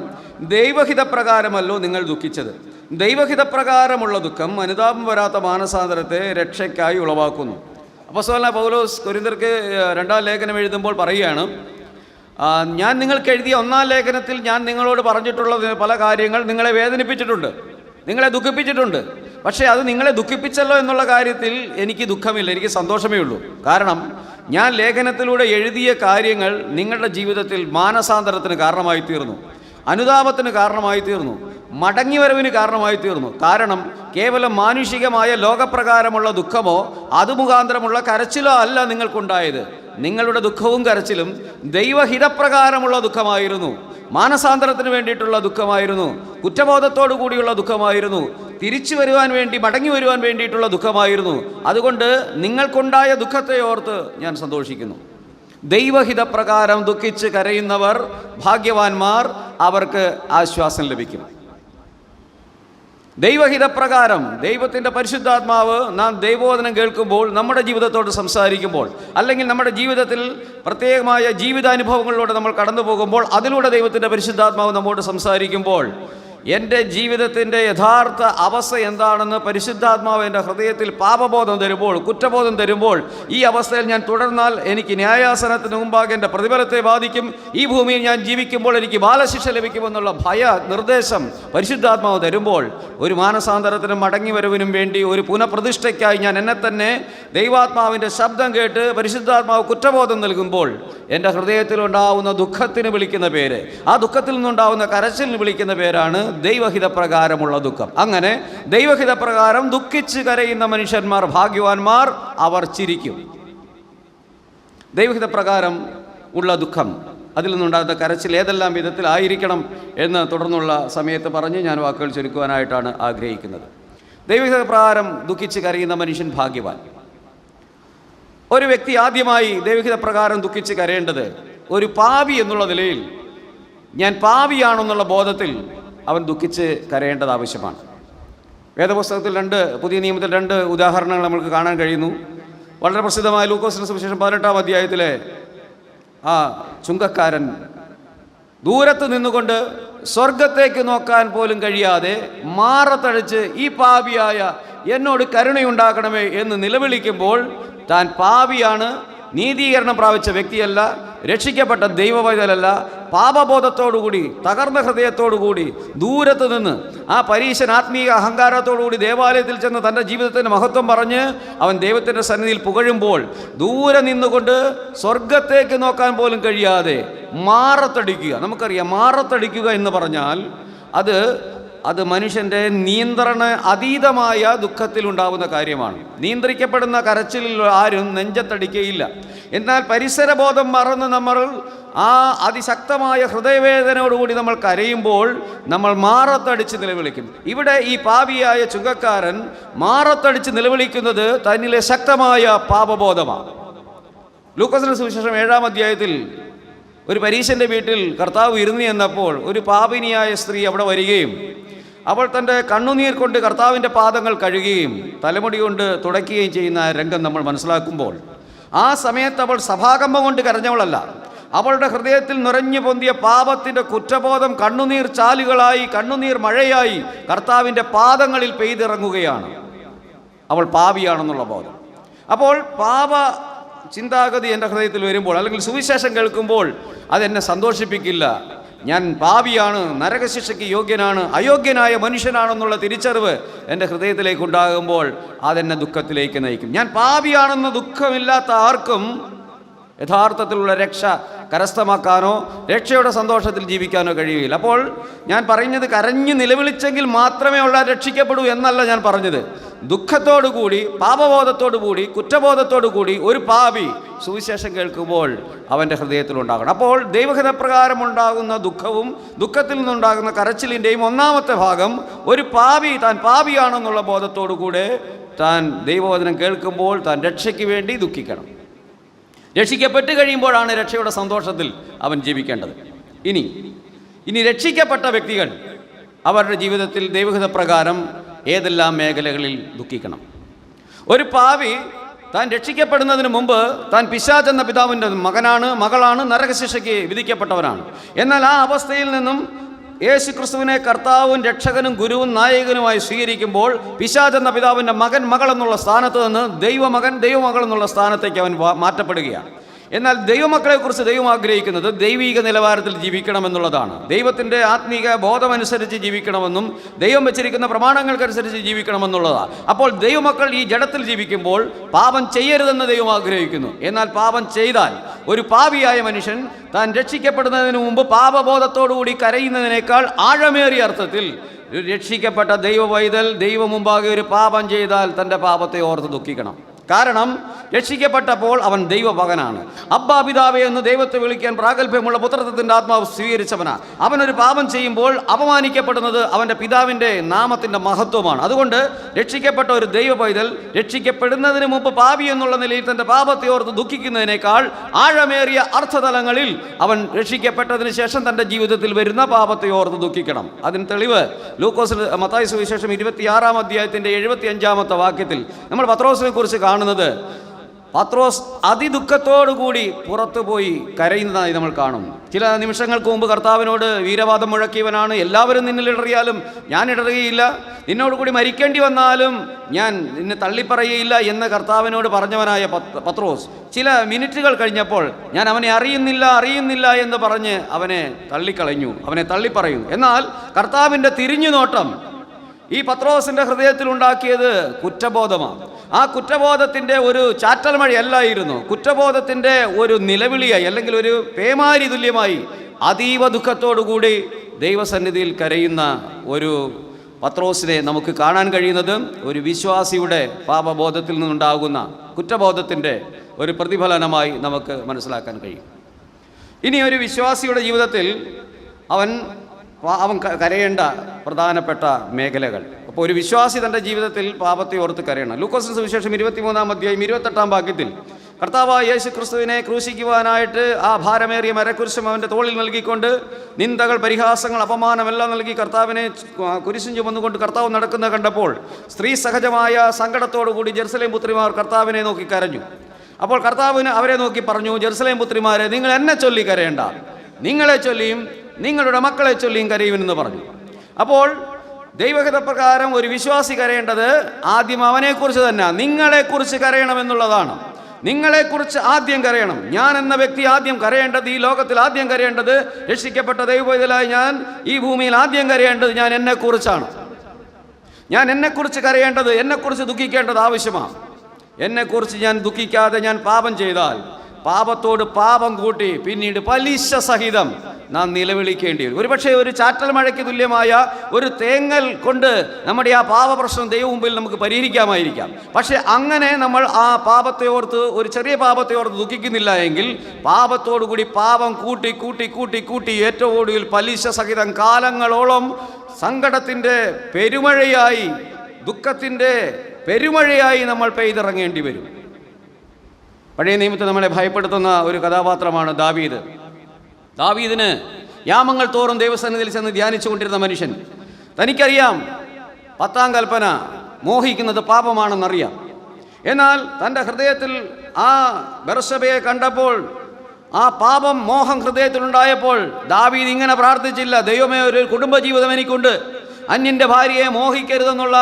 ദൈവഹിതപ്രകാരമല്ലോ നിങ്ങൾ ദുഃഖിച്ചത്. ദൈവഹിതപ്രകാരമുള്ള ദുഃഖം അനുതാപം വരാത്ത മാനസാന്തരത്തെ രക്ഷയ്ക്കായി ഉളവാക്കുന്നു. അപ്പോസ്തലനായ പൗലോസ് കൊരിന്ത്യർക്ക് 2-ാം ലേഖനം എഴുതുമ്പോൾ പറയുകയാണ്, ഞാൻ നിങ്ങൾക്ക് എഴുതിയ 1-ാം ലേഖനത്തിൽ ഞാൻ നിങ്ങളോട് പറഞ്ഞിട്ടുള്ള പല കാര്യങ്ങൾ നിങ്ങളെ വേദനിപ്പിച്ചിട്ടുണ്ട്, നിങ്ങളെ ദുഃഖിപ്പിച്ചിട്ടുണ്ട്. പക്ഷേ അത് നിങ്ങളെ ദുഃഖിപ്പിച്ചല്ലോ എന്നുള്ള കാര്യത്തിൽ എനിക്ക് ദുഃഖമില്ല, എനിക്ക് സന്തോഷമേ ഉള്ളൂ. കാരണം ഞാൻ ലേഖനത്തിലൂടെ എഴുതിയ കാര്യങ്ങൾ നിങ്ങളുടെ ജീവിതത്തിൽ മാനസാന്തരത്തിന് കാരണമായി തീർന്നു, അനുതാപത്തിന് കാരണമായി തീർന്നു, മടങ്ങിവരവിന് കാരണമായി തീർന്നു. കാരണം കേവലം മാനുഷികമായ ലോകപ്രകാരമുള്ള ദുഃഖമോ അത് മുഖാന്തരമുള്ള കരച്ചിലോ അല്ല നിങ്ങൾക്കുണ്ടായത്. നിങ്ങളുടെ ദുഃഖവും കരച്ചിലും ദൈവഹിതപ്രകാരമുള്ള ദുഃഖമായിരുന്നു, മാനസാന്തരത്തിന് വേണ്ടിയിട്ടുള്ള ദുഃഖമായിരുന്നു, കുറ്റബോധത്തോടു കൂടിയുള്ള ദുഃഖമായിരുന്നു, തിരിച്ചു വരുവാൻ വേണ്ടി മടങ്ങി വരുവാൻ വേണ്ടിയിട്ടുള്ള ദുഃഖമായിരുന്നു. അതുകൊണ്ട് നിങ്ങൾക്കുണ്ടായ ദുഃഖത്തെ ഓർത്ത് ഞാൻ സന്തോഷിക്കുന്നു. ദൈവഹിതപ്രകാരം ദുഃഖിച്ച് കരയുന്നവർ ഭാഗ്യവാന്മാർ, അവർക്ക് ആശ്വാസം ലഭിക്കും. ദൈവഹിതപ്രകാരം ദൈവത്തിൻ്റെ പരിശുദ്ധാത്മാവ് നാം ദൈവബോധനം കേൾക്കുമ്പോൾ, നമ്മുടെ ജീവിതത്തോട് സംസാരിക്കുമ്പോൾ, അല്ലെങ്കിൽ നമ്മുടെ ജീവിതത്തിൽ പ്രത്യേകമായ ജീവിതാനുഭവങ്ങളിലൂടെ നമ്മൾ കടന്നു പോകുമ്പോൾ, അതിലൂടെ ദൈവത്തിൻ്റെ പരിശുദ്ധാത്മാവ് നമ്മോട് സംസാരിക്കുമ്പോൾ എൻ്റെ ജീവിതത്തിൻ്റെ യഥാർത്ഥ അവസ്ഥ എന്താണെന്ന് പരിശുദ്ധാത്മാവ് എൻ്റെ ഹൃദയത്തിൽ പാപബോധം തരുമ്പോൾ, കുറ്റബോധം തരുമ്പോൾ, ഈ അവസ്ഥയിൽ ഞാൻ തുടർന്നാൽ എനിക്ക് ന്യായാസനത്തിന് മുമ്പാകെ എൻ്റെ പ്രതിഫലത്തെ ബാധിക്കും, ഈ ഭൂമിയിൽ ഞാൻ ജീവിക്കുമ്പോൾ എനിക്ക് ബാലശിക്ഷ ലഭിക്കുമെന്നുള്ള നിർദ്ദേശം പരിശുദ്ധാത്മാവ് തരുമ്പോൾ, ഒരു മാനസാന്തരത്തിനും മടങ്ങിവരവിനും വേണ്ടി ഒരു പുനഃപ്രതിഷ്ഠയ്ക്കായി ഞാൻ എന്നെ തന്നെ ദൈവാത്മാവിൻ്റെ ശബ്ദം കേട്ട് പരിശുദ്ധാത്മാവ് കുറ്റബോധം നൽകുമ്പോൾ എൻ്റെ ഹൃദയത്തിലുണ്ടാവുന്ന ദുഃഖത്തിന് വിളിക്കുന്ന പേര്, ആ ദുഃഖത്തിൽ നിന്നുണ്ടാവുന്ന കരച്ചിലിന് വിളിക്കുന്ന പേരാണ് ദൈവഹിതപ്രകാരമുള്ള ദുഃഖം. അങ്ങനെ ദൈവഹിതപ്രകാരം ദുഃഖിച്ച് കരയുന്ന മനുഷ്യന്മാർ ഭാഗ്യവാന്മാർ, അവർ ചിരിക്കും. ദൈവഹിതപ്രകാരം ഉള്ള ദുഃഖം, അതിൽ നിന്നുണ്ടാകുന്ന കരച്ചിൽ ഏതെല്ലാം വിധത്തിലായിരിക്കണം എന്ന് തുടർന്നുള്ള സമയത്ത് പറഞ്ഞ് ഞാൻ വാക്കുകൾ ചുരുക്കുവാനായിട്ടാണ് ആഗ്രഹിക്കുന്നത്. ദൈവഹിതപ്രകാരം ദുഃഖിച്ച് കരയുന്ന മനുഷ്യൻ ഭാഗ്യവാൻ. ഒരു വ്യക്തി ആദ്യമായി ദൈവഹിതപ്രകാരം ദുഃഖിച്ച് കരയേണ്ടത് ഒരു പാപി എന്നുള്ള നിലയിൽ, ഞാൻ പാപിയാണെന്നുള്ള ബോധത്തിൽ അവൻ ദുഃഖിച്ച് കരയേണ്ടത് ആവശ്യമാണ്. വേദപുസ്തകത്തിൽ പുതിയ നിയമത്തിൽ 2 ഉദാഹരണങ്ങൾ നമുക്ക് കാണാൻ കഴിയുന്നു. വളരെ പ്രസിദ്ധമായ ലൂക്കോസിന്റെ സുവിശേഷം 18-ാം അധ്യായത്തിലെ ആ ചുങ്കക്കാരൻ ദൂരത്ത് നിന്നുകൊണ്ട് സ്വർഗത്തേക്ക് നോക്കാൻ പോലും കഴിയാതെ മാറത്തടിച്ച് ഈ പാപിയായ എന്നോട് കരുണയുണ്ടാക്കണമേ എന്ന് നിലവിളിക്കുമ്പോൾ, താൻ പാപിയാണ്, നീതീകരണം പ്രാപിച്ച വ്യക്തിയല്ല, രക്ഷിക്കപ്പെട്ട ദൈവവൈതലല്ല, പാപബോധത്തോടുകൂടി തകർന്ന ഹൃദയത്തോടുകൂടി ദൂരത്ത് നിന്ന് ആ പരീശൻ ആത്മീയ അഹങ്കാരത്തോടുകൂടി ദേവാലയത്തിൽ ചെന്ന് തൻ്റെ ജീവിതത്തിൻ്റെ മഹത്വം പറഞ്ഞ് അവൻ ദൈവത്തിൻ്റെ സന്നിധിയിൽ പുകഴുമ്പോൾ, ദൂരെ നിന്നുകൊണ്ട് സ്വർഗത്തേക്ക് നോക്കാൻ പോലും കഴിയാതെ മാറത്തടിക്കുക. നമുക്കറിയാം, മാറത്തടിക്കുക എന്ന് പറഞ്ഞാൽ അത് മനുഷ്യൻ്റെ നിയന്ത്രണ അതീതമായ ദുഃഖത്തിലുണ്ടാവുന്ന കാര്യമാണ്. നിയന്ത്രിക്കപ്പെടുന്ന കരച്ചിലിൽ ആരും നെഞ്ചത്തടിക്കുകയില്ല. എന്നാൽ പരിസരബോധം മറന്ന് നമ്മൾ ആ അതിശക്തമായ ഹൃദയവേദനയോടുകൂടി നമ്മൾ കരയുമ്പോൾ നമ്മൾ മാറത്തടിച്ച് നിലവിളിക്കും. ഇവിടെ ഈ പാപിയായ ചുങ്കക്കാരൻ മാറത്തടിച്ച് നിലവിളിക്കുന്നത് തന്നിലെ ശക്തമായ പാപബോധമാണ്. ലൂക്കോസിന്റെ സുവിശേഷം 7-ാം അധ്യായത്തിൽ ഒരു പരീശൻ്റെ വീട്ടിൽ കർത്താവ് ഇരുന്നു എന്നപ്പോൾ ഒരു പാപിനിയായ സ്ത്രീ അവിടെ വരികയും അവൾ തൻ്റെ കണ്ണുനീർ കൊണ്ട് കർത്താവിൻ്റെ പാദങ്ങൾ കഴുകുകയും തലമുടി കൊണ്ട് തുടയ്ക്കുകയും ചെയ്യുന്ന രംഗം നമ്മൾ മനസ്സിലാക്കുമ്പോൾ, ആ സമയത്ത് അവൾ സഭാകമ്പം കൊണ്ട് കരഞ്ഞവളല്ല. അവളുടെ ഹൃദയത്തിൽ നിറഞ്ഞു പൊന്തിയ പാപത്തിൻ്റെ കുറ്റബോധം കണ്ണുനീർ ചാലുകളായി, കണ്ണുനീർ മഴയായി കർത്താവിൻ്റെ പാദങ്ങളിൽ പെയ്തിറങ്ങുകയാണ്. അവൾ പാപിയാണെന്നുള്ള ബോധം. അപ്പോൾ പാപ ചിന്താഗതി എൻ്റെ ഹൃദയത്തിൽ വരുമ്പോൾ, അല്ലെങ്കിൽ സുവിശേഷം കേൾക്കുമ്പോൾ അതെന്നെ സന്തോഷിപ്പിക്കില്ല. ഞാൻ പാപിയാണ്, നരകശിക്ഷയ്ക്ക് യോഗ്യനാണ്, അയോഗ്യനായ മനുഷ്യനാണെന്നുള്ള തിരിച്ചറിവ് എൻ്റെ ഹൃദയത്തിലേക്ക് ഉണ്ടാകുമ്പോൾ അതെന്നെ ദുഃഖത്തിലേക്ക് നയിക്കും. ഞാൻ പാപിയാണെന്ന ദുഃഖമില്ലാത്ത ആർക്കും യഥാർത്ഥത്തിലുള്ള രക്ഷ കരസ്ഥമാക്കാനോ രക്ഷയുടെ സന്തോഷത്തിൽ ജീവിക്കാനോ കഴിയുകയില്ല. അപ്പോൾ ഞാൻ പറയുന്നത് കരഞ്ഞു നിലവിളിച്ചെങ്കിൽ മാത്രമേ ഉള്ള രക്ഷിക്കപ്പെടൂ എന്നല്ല ഞാൻ പറഞ്ഞത്. ദുഃഖത്തോടുകൂടി, പാപബോധത്തോടുകൂടി, കുറ്റബോധത്തോടുകൂടി ഒരു പാപി സുവിശേഷം കേൾക്കുമ്പോൾ അവൻ്റെ ഹൃദയത്തിലുണ്ടാകണം. അപ്പോൾ ദൈവഹിതപ്രകാരമുണ്ടാകുന്ന ദുഃഖവും ദുഃഖത്തിൽ നിന്നുണ്ടാകുന്ന കരച്ചിലിൻ്റെയും ഒന്നാമത്തെ ഭാഗം, ഒരു പാപി താൻ പാപിയാണെന്നുള്ള ബോധത്തോടുകൂടെ താൻ ദൈവവചനം കേൾക്കുമ്പോൾ താൻ രക്ഷയ്ക്ക് വേണ്ടി ദുഃഖിക്കണം. രക്ഷിക്കപ്പെട്ട് കഴിയുമ്പോഴാണ് രക്ഷയുടെ സന്തോഷത്തിൽ അവൻ ജീവിക്കേണ്ടത്. ഇനി രക്ഷിക്കപ്പെട്ട വ്യക്തികൾ അവരുടെ ജീവിതത്തിൽ ദൈവഹിതപ്രകാരം ഏതെല്ലാം മേഖലകളിൽ ദുഃഖിക്കണം? ഒരു പാപി താൻ രക്ഷിക്കപ്പെടുന്നതിന് മുമ്പ് താൻ പിശാച് എന്ന പിതാവിൻ്റെ മകളാണ്, നരകശിക്ഷയ്ക്ക് വിധിക്കപ്പെട്ടവനാണ്. എന്നാൽ ആ അവസ്ഥയിൽ നിന്നും യേശു ക്രിസ്തുവിനെ കർത്താവും രക്ഷകനും ഗുരുവും നായകനുമായി സ്വീകരിക്കുമ്പോൾ പിശാച് എന്ന പിതാവിൻ്റെ മകൾ എന്നുള്ള സ്ഥാനത്ത് നിന്ന് ദൈവമകൾ എന്നുള്ള സ്ഥാനത്തേക്ക് അവൻ മാറ്റപ്പെടുകയാണ്. എന്നാൽ ദൈവമക്കളെക്കുറിച്ച് ദൈവം ആഗ്രഹിക്കുന്നത് ദൈവിക നിലവാരത്തിൽ ജീവിക്കണമെന്നുള്ളതാണ്. ദൈവത്തിൻ്റെ ആത്മീക ബോധമനുസരിച്ച് ജീവിക്കണമെന്നും ദൈവം വെച്ചിരിക്കുന്ന പ്രമാണങ്ങൾക്കനുസരിച്ച് ജീവിക്കണമെന്നുള്ളതാണ്. അപ്പോൾ ദൈവമക്കൾ ഈ ജഡത്തിൽ ജീവിക്കുമ്പോൾ പാപം ചെയ്യരുതെന്ന് ദൈവം ആഗ്രഹിക്കുന്നു. എന്നാൽ പാപം ചെയ്താൽ ഒരു പാപിയായ മനുഷ്യൻ താൻ രക്ഷിക്കപ്പെടുന്നതിന് മുമ്പ് പാപബോധത്തോടുകൂടി കരയുന്നതിനേക്കാൾ ആഴമേറിയ അർത്ഥത്തിൽ ഒരു രക്ഷിക്കപ്പെട്ട ദൈവവൈതൽ ദൈവം മുമ്പാകെ ഒരു പാപം ചെയ്താൽ തൻ്റെ പാപത്തെ ഓർത്ത് ദുഃഖിക്കണം. കാരണം രക്ഷിക്കപ്പെട്ടപ്പോൾ അവൻ ദൈവമകനാണ്. അബ്ബാ പിതാവേ എന്ന് ദൈവത്തെ വിളിക്കാൻ പ്രാഗൽഭ്യമുള്ള പുത്രത്വത്തിൻ്റെ ആത്മാവ് സ്വീകരിച്ചവനാണ്. അവനൊരു പാപം ചെയ്യുമ്പോൾ അപമാനിക്കപ്പെടുന്നത് അവൻ്റെ പിതാവിൻ്റെ നാമത്തിൻ്റെ മഹത്വമാണ്. അതുകൊണ്ട് രക്ഷിക്കപ്പെട്ട ഒരു ദൈവ പൈതൽ രക്ഷിക്കപ്പെടുന്നതിന് മുമ്പ് പാപി എന്നുള്ള നിലയിൽ തൻ്റെ പാപത്തെ ഓർത്ത് ദുഃഖിക്കുന്നതിനേക്കാൾ ആഴമേറിയ അർത്ഥതലങ്ങളിൽ അവൻ രക്ഷിക്കപ്പെട്ടതിന് ശേഷം തൻ്റെ ജീവിതത്തിൽ വരുന്ന പാപത്തെ ഓർത്ത് ദുഃഖിക്കണം. അതിന് തെളിവ് മത്തായി സുവിശേഷം 26-ാം അധ്യായത്തിൻ്റെ 75-ാമത്തെ വാക്യത്തിൽ നമ്മൾ പത്രോസിനെ കുറിച്ച് കാണുന്നത്, പത്രോസ് അതിദുഃഖത്തോടുകൂടി പുറത്തുപോയി കരയുന്നതായി നമ്മൾ കാണും. ചില നിമിഷങ്ങൾക്ക് മുമ്പ് കർത്താവിനോട് വീരവാദം മുഴക്കിയവനാണ്. എല്ലാവരും നിന്നിൽ ഇടറിയാലും ഞാൻ ഇടറുകയില്ല, നിന്നോട് കൂടി മരിക്കേണ്ടി വന്നാലും ഞാൻ നിന്നെ തള്ളിപ്പറയുകയില്ല എന്ന് കർത്താവിനോട് പറഞ്ഞവനായ പത്രോസ് ചില മിനിറ്റുകൾ കഴിഞ്ഞപ്പോൾ ഞാൻ അവനെ അറിയുന്നില്ല എന്ന് പറഞ്ഞ് അവനെ തള്ളിക്കളഞ്ഞു, അവനെ തള്ളിപ്പറയുന്നു. എന്നാൽ കർത്താവിൻ്റെ തിരിഞ്ഞുനോട്ടം ഈ പത്രോസിൻ്റെ ഹൃദയത്തിൽ ഉണ്ടാക്കിയത് കുറ്റബോധമാണ്. ആ കുറ്റബോധത്തിൻ്റെ ഒരു ചാറ്റൽ മഴയല്ലായിരുന്നു, കുറ്റബോധത്തിൻ്റെ ഒരു നിലവിളിയായി, അല്ലെങ്കിൽ ഒരു പേമാരി തുല്യമായി അതീവ ദുഃഖത്തോടുകൂടി ദൈവസന്നിധിയിൽ കരയുന്ന ഒരു പത്രോസിനെ നമുക്ക് കാണാൻ കഴിയുന്നത് ഒരു വിശ്വാസിയുടെ പാപബോധത്തിൽ നിന്നുണ്ടാകുന്ന കുറ്റബോധത്തിൻ്റെ ഒരു പ്രതിഫലനമായി നമുക്ക് മനസ്സിലാക്കാൻ കഴിയും. ഇനി ഒരു വിശ്വാസിയുടെ ജീവിതത്തിൽ അവൻ കരയേണ്ട പ്രധാനപ്പെട്ട മേഖലകൾ. അപ്പോൾ ഒരു വിശ്വാസി തൻ്റെ ജീവിതത്തിൽ പാപത്തെ ഓർത്ത് കരയണം. ലൂക്കോസിന്റെ സുവിശേഷം 23-ാം അധ്യായം 28-ാം വാക്യത്തിൽ കർത്താവായ യേശു ക്രിസ്തുവിനെ ക്രൂശിക്കുവാനായിട്ട് ആ ഭാരമേറിയ മരക്കുരിശും അവൻ്റെ തോളിൽ നൽകിക്കൊണ്ട് നിന്ദകൾ, പരിഹാസങ്ങൾ, അപമാനമെല്ലാം നൽകി കർത്താവിനെ കുരിശും ചുമന്നുകൊണ്ട് കർത്താവ് നടക്കുന്ന കണ്ടപ്പോൾ സ്ത്രീ സഹജമായ സങ്കടത്തോടുകൂടി ജെറുസലേം പുത്രിമാർ കർത്താവിനെ നോക്കി കരഞ്ഞു. അപ്പോൾ കർത്താവിന് അവരെ നോക്കി പറഞ്ഞു, ജെറുസലേം പുത്രിമാരെ, നിങ്ങൾ എന്നെ ചൊല്ലി കരയേണ്ട, നിങ്ങളെ ചൊല്ലിയും നിങ്ങളുടെ മക്കളെ ചൊല്ലിയും കരയുമെന്ന് പറഞ്ഞു. അപ്പോൾ ദൈവഹിതപ്രകാരം ഒരു വിശ്വാസി കരയേണ്ടത് ആദ്യം അവനെക്കുറിച്ച് തന്നെ, നിങ്ങളെക്കുറിച്ച് കരയണമെന്നുള്ളതാണ്. നിങ്ങളെക്കുറിച്ച് ആദ്യം കരയണം. ഞാൻ എന്ന വ്യക്തി ആദ്യം കരയേണ്ടത്, ഈ ലോകത്തിൽ ആദ്യം കരയേണ്ടത്, രക്ഷിക്കപ്പെട്ട ദൈവപൈതലായി ഞാൻ ഈ ഭൂമിയിൽ ആദ്യം കരയേണ്ടത് ഞാൻ എന്നെക്കുറിച്ചാണ്. ഞാൻ എന്നെക്കുറിച്ച് കരയേണ്ടത്, എന്നെക്കുറിച്ച് ദുഃഖിക്കേണ്ടത് ആവശ്യമാണ്. എന്നെക്കുറിച്ച് ഞാൻ ദുഃഖിക്കാതെ ഞാൻ പാപം ചെയ്താൽ പാപത്തോട് പാപം കൂട്ടി പിന്നീട് പലിശ സഹിതം നാം നിലവിളിക്കേണ്ടി വരും. ഒരുപക്ഷെ ഒരു ചാറ്റൽ മഴയ്ക്ക് തുല്യമായ ഒരു തേങ്ങൽ കൊണ്ട് നമ്മുടെ ആ പാപപ്രശ്നം ദൈവം മുമ്പിൽ നമുക്ക് പരിഹരിക്കാമായിരിക്കാം. പക്ഷെ അങ്ങനെ നമ്മൾ ആ പാപത്തെ ഓർത്ത്, ഒരു ചെറിയ പാപത്തെ ഓർത്ത് ദുഃഖിക്കുന്നില്ല എങ്കിൽ പാപത്തോടു കൂടി പാപം കൂട്ടി കൂട്ടി കൂട്ടി കൂട്ടി ഏറ്റവും ഒടുവിൽ പലിശ സഹിതം കാലങ്ങളോളം സങ്കടത്തിൻ്റെ പെരുമഴയായി, ദുഃഖത്തിൻ്റെ പെരുമഴയായി നമ്മൾ പെയ്തിറങ്ങേണ്ടി വരും. പഴയ നിയമത്തിൽ നമ്മളെ ഭയപ്പെടുത്തുന്ന ഒരു കഥാപാത്രമാണ് ദാവീദ്. ദാവീദിന് യാമങ്ങൾ തോറും ദൈവസന്നിധിയിൽ ചെന്ന് ധ്യാനിച്ചു കൊണ്ടിരുന്ന മനുഷ്യൻ, തനിക്കറിയാം 10-ാം കൽപ്പന മോഹിക്കുന്നത് പാപമാണെന്നറിയാം. എന്നാൽ തൻ്റെ ഹൃദയത്തിൽ ആ ബർശബയെ കണ്ടപ്പോൾ, ആ പാപം മോഹം ഹൃദയത്തിലുണ്ടായപ്പോൾ ദാവീദ് ഇങ്ങനെ പ്രാർത്ഥിച്ചില്ല, ദൈവമേ, ഒരു കുടുംബജീവിതം എനിക്കുണ്ട്, അന്യൻ്റെ ഭാര്യയെ മോഹിക്കരുതെന്നുള്ള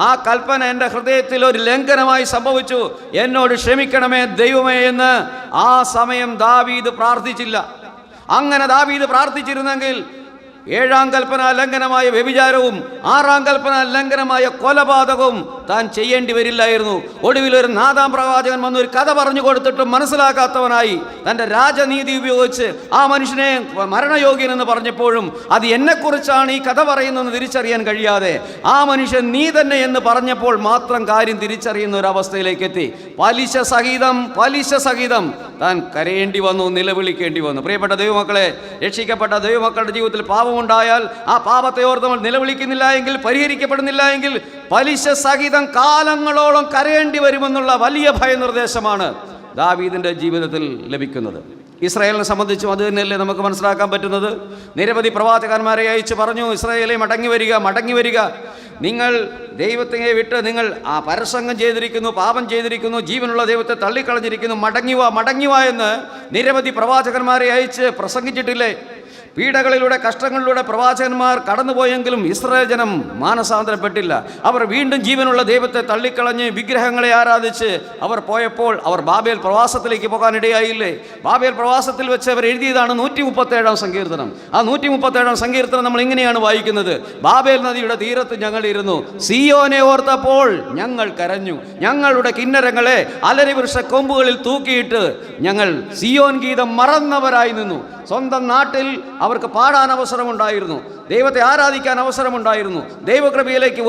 ആ കൽപ്പന എൻ്റെ ഹൃദയത്തിൽ ഒരു ലംഘനമായി സംഭവിച്ചു, എന്നോട് ക്ഷമിക്കണമേ ദൈവമേ എന്ന് ആ സമയം ദാവീദ് പ്രാർത്ഥിച്ചില്ല. അങ്ങനെ ദാവീദ് പ്രാർത്ഥിച്ചിരുന്നെങ്കിൽ 7-ാം കൽപ്പന ലംഘനമായ വ്യഭിചാരവും 6-ാം കൽപ്പന ലംഘനമായ കൊലപാതകവും താൻ ചെയ്യേണ്ടി വരില്ലായിരുന്നു. ഒടുവിൽ ഒരു നാഥാം പ്രവാചകൻ വന്ന് ഒരു കഥ പറഞ്ഞു കൊടുത്തിട്ടും മനസ്സിലാക്കാത്തവനായി തൻ്റെ രാജനീതി ഉപയോഗിച്ച് ആ മനുഷ്യനെ മരണയോഗ്യനെന്ന് പറഞ്ഞപ്പോഴും അത് എന്നെക്കുറിച്ചാണ് ഈ കഥ പറയുന്നതെന്ന് തിരിച്ചറിയാൻ കഴിയാതെ ആ മനുഷ്യൻ നീ തന്നെ എന്ന് പറഞ്ഞപ്പോൾ മാത്രം കാര്യം തിരിച്ചറിയുന്ന ഒരവസ്ഥയിലേക്ക് എത്തി. പലിശ സഹിതം താൻ കരയേണ്ടി വന്നു, നിലവിളിക്കേണ്ടി വന്നു. പ്രിയപ്പെട്ട ദൈവമക്കളെ, രക്ഷിക്കപ്പെട്ട ദൈവമക്കളുടെ ജീവിതത്തിൽ പാപമുണ്ടായാൽ ആ പാപത്തെ ഓർത്ത് നമ്മൾ നിലവിളിക്കുന്നില്ല എങ്കിൽ, പരിഹരിക്കപ്പെടുന്നില്ല എങ്കിൽ പലിശ സഹിതം കാലങ്ങളോളം കരയേണ്ടി വരുമെന്നുള്ള വലിയ ഭയനിർദ്ദേശമാണ് ദാവീദിൻ്റെ ജീവിതത്തിൽ ലഭിക്കുന്നത്. ഇസ്രായേലിനെ സംബന്ധിച്ചും അത് തന്നെയല്ലേ നമുക്ക് മനസ്സിലാക്കാൻ പറ്റുന്നത്. നിരവധി പ്രവാചകന്മാരെ അയച്ചു പറഞ്ഞു, ഇസ്രായേലെ മടങ്ങി വരിക, നിങ്ങൾ ദൈവത്തെ വിട്ട് നിങ്ങൾ ആ പരസംഗം ചെയ്തിരിക്കുന്നു, പാപം ചെയ്തിരിക്കുന്നു, ജീവനുള്ള ദൈവത്തെ തള്ളിക്കളഞ്ഞിരിക്കുന്നു, മടങ്ങി വാ എന്ന് നിരവധി പ്രവാചകന്മാരെ അയച്ച് പ്രസംഗിച്ചിട്ടില്ലേ? പീഡകളിലൂടെ, കഷ്ടങ്ങളിലൂടെ പ്രവാചകന്മാർ കടന്നുപോയെങ്കിലും ഇസ്രായേൽ ജനം മാനസാന്തരപ്പെട്ടില്ല. അവർ വീണ്ടും ജീവനുള്ള ദൈവത്തെ തള്ളിക്കളഞ്ഞ് വിഗ്രഹങ്ങളെ ആരാധിച്ച് അവർ പോയപ്പോൾ അവർ ബാബേൽ പ്രവാസത്തിലേക്ക് പോകാനിടയായില്ലേ? ബാബേൽ പ്രവാസത്തിൽ വെച്ച് അവർ എഴുതിയതാണ് 137-ാം സങ്കീർത്തനം. ആ 137-ാം സങ്കീർത്തനം നമ്മൾ ഇങ്ങനെയാണ് വായിക്കുന്നത്: ബാബേൽ നദിയുടെ തീരത്ത് ഞങ്ങൾ ഇരുന്നു, സിയോനെ ഓർത്തപ്പോൾ ഞങ്ങൾ കരഞ്ഞു, ഞങ്ങളുടെ കിന്നരങ്ങളെ അലരിവൃക്ഷ കൊമ്പുകളിൽ തൂക്കിയിട്ട് ഞങ്ങൾ സിയോൻ ഗീതം മറന്നവരായി നിന്നു. സ്വന്തം നാട്ടിൽ അവർക്ക് പാടാൻ അവസരമുണ്ടായിരുന്നു, ദൈവത്തെ ആരാധിക്കാൻ അവസരമുണ്ടായിരുന്നു, ദൈവകൃപയിലേക്ക്